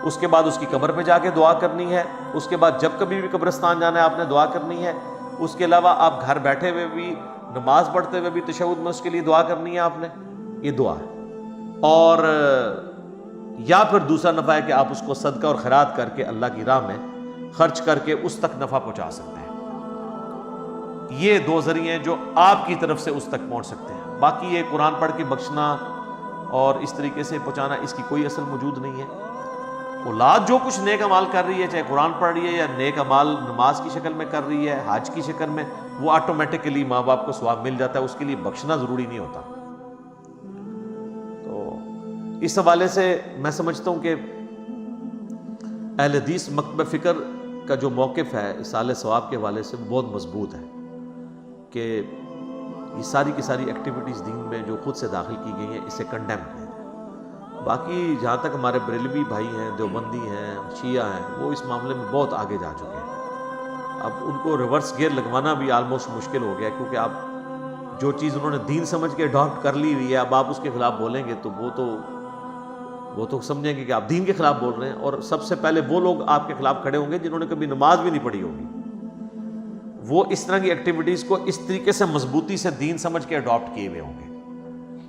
اس کے بعد اس کی قبر پہ جا کے دعا کرنی ہے. اس کے بعد جب کبھی بھی قبرستان جانا ہے آپ نے دعا کرنی ہے. اس کے علاوہ آپ گھر بیٹھے ہوئے بھی نماز پڑھتے ہوئے بھی تشہد میں اس کے لیے دعا کرنی ہے آپ نے، یہ دعا ہے. اور یا پھر دوسرا نفع ہے کہ آپ اس کو صدقہ اور خیرات کر کے اللہ کی راہ میں خرچ کر کے اس تک نفع پہنچا سکتے ہیں. یہ 2 ذریعے ہیں جو آپ کی طرف سے اس تک پہنچ سکتے ہیں. باقی یہ قرآن پڑھ کے بخشنا اور اس طریقے سے پہنچانا، اس کی کوئی اصل موجود نہیں ہے. اولاد جو کچھ نیک اعمال کر رہی ہے، چاہے قرآن پڑھ رہی ہے یا نیک اعمال نماز کی شکل میں کر رہی ہے، حج کی شکل میں، وہ آٹومیٹکلی ماں باپ کو ثواب مل جاتا ہے، اس کے لیے بخشنا ضروری نہیں ہوتا. تو اس حوالے سے میں سمجھتا ہوں کہ اہل حدیث مکتب فکر کا جو موقف ہے اصالہ ثواب کے حوالے سے بہت مضبوط ہے کہ یہ ساری کی ساری ایکٹیویٹیز دین میں جو خود سے داخل کی گئی ہیں اسے کنڈیم کریں. باقی جہاں تک ہمارے بریلوی بھائی ہیں، دیوبندی ہیں، شیعہ ہیں، وہ اس معاملے میں بہت آگے جا چکے ہیں. اب ان کو ریورس گیئر لگوانا بھی آلموسٹ مشکل ہو گیا، کیونکہ آپ جو چیز انہوں نے دین سمجھ کے اڈاپٹ کر لی ہوئی ہے، اب آپ اس کے خلاف بولیں گے تو وہ تو سمجھیں گے کہ آپ دین کے خلاف بول رہے ہیں. اور سب سے پہلے وہ لوگ آپ کے خلاف کھڑے ہوں گے جنہوں نے کبھی نماز بھی نہیں پڑھی ہوگی. وہ اس طرح کی ایکٹیویٹیز کو اس طریقے سے مضبوطی سے دین سمجھ کے اڈاپٹ کیے ہوئے ہوں گے،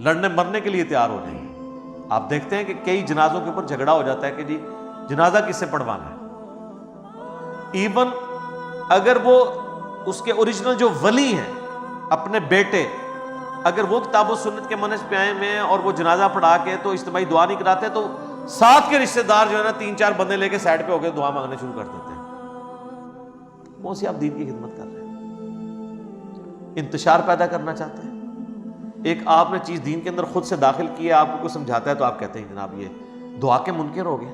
لڑنے مرنے کے لیے تیار ہو جائیں گے. آپ دیکھتے ہیں کہ کئی جنازوں کے اوپر جھگڑا ہو جاتا ہے کہ جی جنازہ کس سے پڑھوانا ہے. ایون اگر وہ اس کے اوریجنل جو ولی ہیں، اپنے بیٹے، اگر وہ کتاب و سنت کے منہج پہ آئے ہوئے ہیں اور وہ جنازہ پڑھا کے تو اجتماعی دعا نہیں کراتے، تو ساتھ کے رشتہ دار جو ہے نا 3-4 بندے لے کے سائڈ پہ ہو کے دعا مانگنے شروع کر دیتے ہیں. کون سی آپ دین کی خدمت کر رہے ہیں؟ انتشار پیدا کرنا چاہتے ہیں. ایک آپ نے چیز دین کے اندر خود سے داخل کی ہے، آپ کو کوئی سمجھاتا ہے تو آپ کہتے ہیں جناب یہ دعا کے منکر ہو گئے.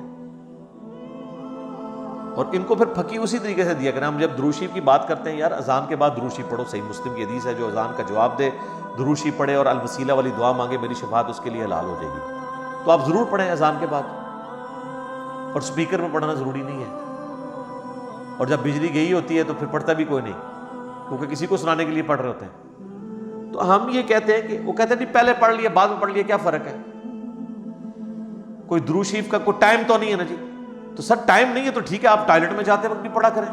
اور ان کو پھر پھکی اسی طریقے سے دیا کریں. ہم جب درود شریف کی بات کرتے ہیں، یار اذان کے بعد درود شریف پڑھو، صحیح مسلم کی حدیث ہے، جو اذان کا جواب دے درود شریف پڑھے اور الوسیلہ والی دعا مانگے میری شفاعت اس کے لیے حلال ہو جائے گی. تو آپ ضرور پڑھیں اذان کے بعد، اور سپیکر میں پڑھنا ضروری نہیں ہے. اور جب بجلی گئی ہوتی ہے تو پھر پڑھتا بھی کوئی نہیں، کیونکہ کسی کو سنانے کے لیے پڑھ رہے ہوتے ہیں. تو ہم یہ کہتے ہیں کہ وہ کہتے ہیں نہیں پہلے پڑھ لیا بعد میں پڑھ لیا، کیا فرق ہے؟ کوئی درود شریف کا کوئی ٹائم تو نہیں ہے نا جی. تو سر ٹائم نہیں ہے تو ٹھیک ہے، آپ ٹوائلٹ میں جاتے وقت بھی پڑھا کریں،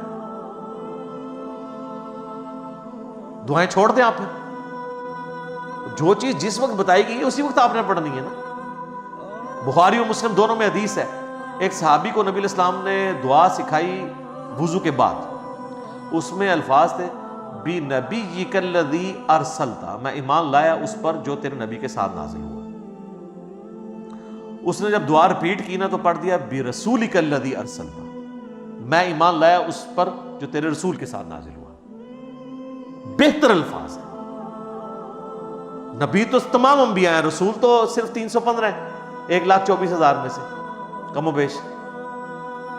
دعائیں چھوڑ دیں. آپ جو چیز جس وقت بتائی گئی ہے اسی وقت آپ نے پڑھنی ہے نا. بخاری و مسلم دونوں میں حدیث ہے، ایک صحابی کو نبی علیہ السلام نے دعا سکھائی وضو کے بعد. اس میں الفاظ تھے بِنَبِيِّكَ الَّذِي أَرْسَلْتَ، میں ایمان لایا اس پر جو تیرے نبی کے ساتھ نازل ہوا. اس نے جب دعا ریپیٹ کی نا تو پڑھ دیا بِرَسُولِكَ الَّذِي أَرْسَلْتَ، میں ایمان لایا اس پر جو تیرے رسول کے ساتھ نازل ہوا. بہتر الفاظ ہیں. نبی تو تمام انبیاء ہیں، رسول تو صرف 315 ہیں 1,24,000 میں سے کم و بیش.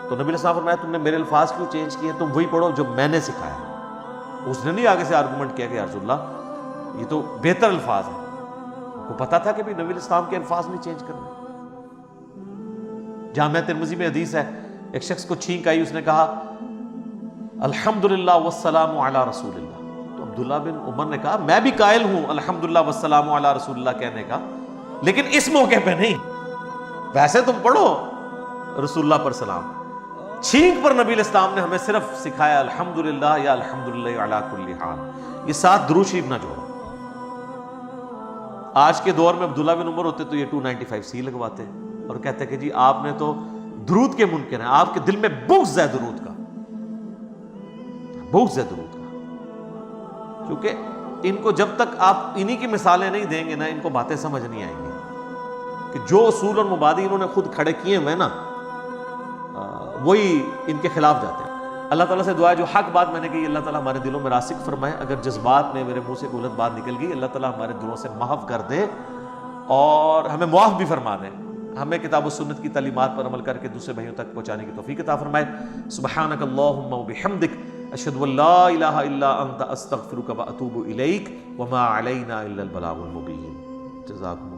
تو نبی علیہ السلام فرمایا تم نے میرے الفاظ کیوں چینج کیے؟ تم وہی پڑھو جو میں نے سکھایا. اس نے نہیں آگے سے آرگومنٹ کیا کہ یا رسول اللہ یہ تو بہتر الفاظ ہیں. کو پتا تھا کہ بھی نبی علیہ السلام کے الفاظ نہیں چینج کرنے. جامعہ ترمذی میں حدیث ہے، ایک شخص کو چھینک آئی، اس نے کہا الحمدللہ والسلام علی رسول اللہ. تو عبداللہ بن عمر نے کہا میں بھی قائل ہوں الحمدللہ والسلام علی رسول اللہ کہنے کا، لیکن اس موقع پہ نہیں. ویسے تم پڑھو رسول اللہ پر سلام. چھینک پر نبی علیہ السلام نے ہمیں صرف سکھایا الحمدللہ یا الحمدللہ علی کل حال. یہ 7 درود شریف نہ جوڑو. آج کے دور میں عبداللہ بن عمر ہوتے تو یہ 295C لگواتے اور کہتے کہ جی آپ نے تو درود کے منکر ہیں، آپ کے دل میں بغض ہے درود کا، بغض ہے درود کا. کیونکہ ان کو جب تک آپ انہی کی مثالیں نہیں دیں گے نا، ان کو باتیں سمجھ نہیں آئیں گی کہ جو اصول اور مبادی انہوں نے خود کھڑے کیے ہوئے نا وہی ان کے خلاف جاتے ہیں. اللہ تعالیٰ سے دعا ہے جو حق بات میں نے کہی اللہ تعالیٰ ہمارے دلوں میں راسخ فرمائے. اگر جذبات میں میرے منہ سے غلط بات نکل گئی اللہ تعالیٰ ہمارے دلوں سے محو کر دے اور ہمیں معاف بھی فرما دے. ہمیں کتاب و سنت کی تعلیمات پر عمل کر کے دوسرے بھائیوں تک پہنچانے کی توفیق عطا فرمائے. سبحانک اللہم و بحمدک اشہد ان لا الہ الا انت استغفرک و اتوب الیک وما علینا الا البلاغ المبین. جزاکم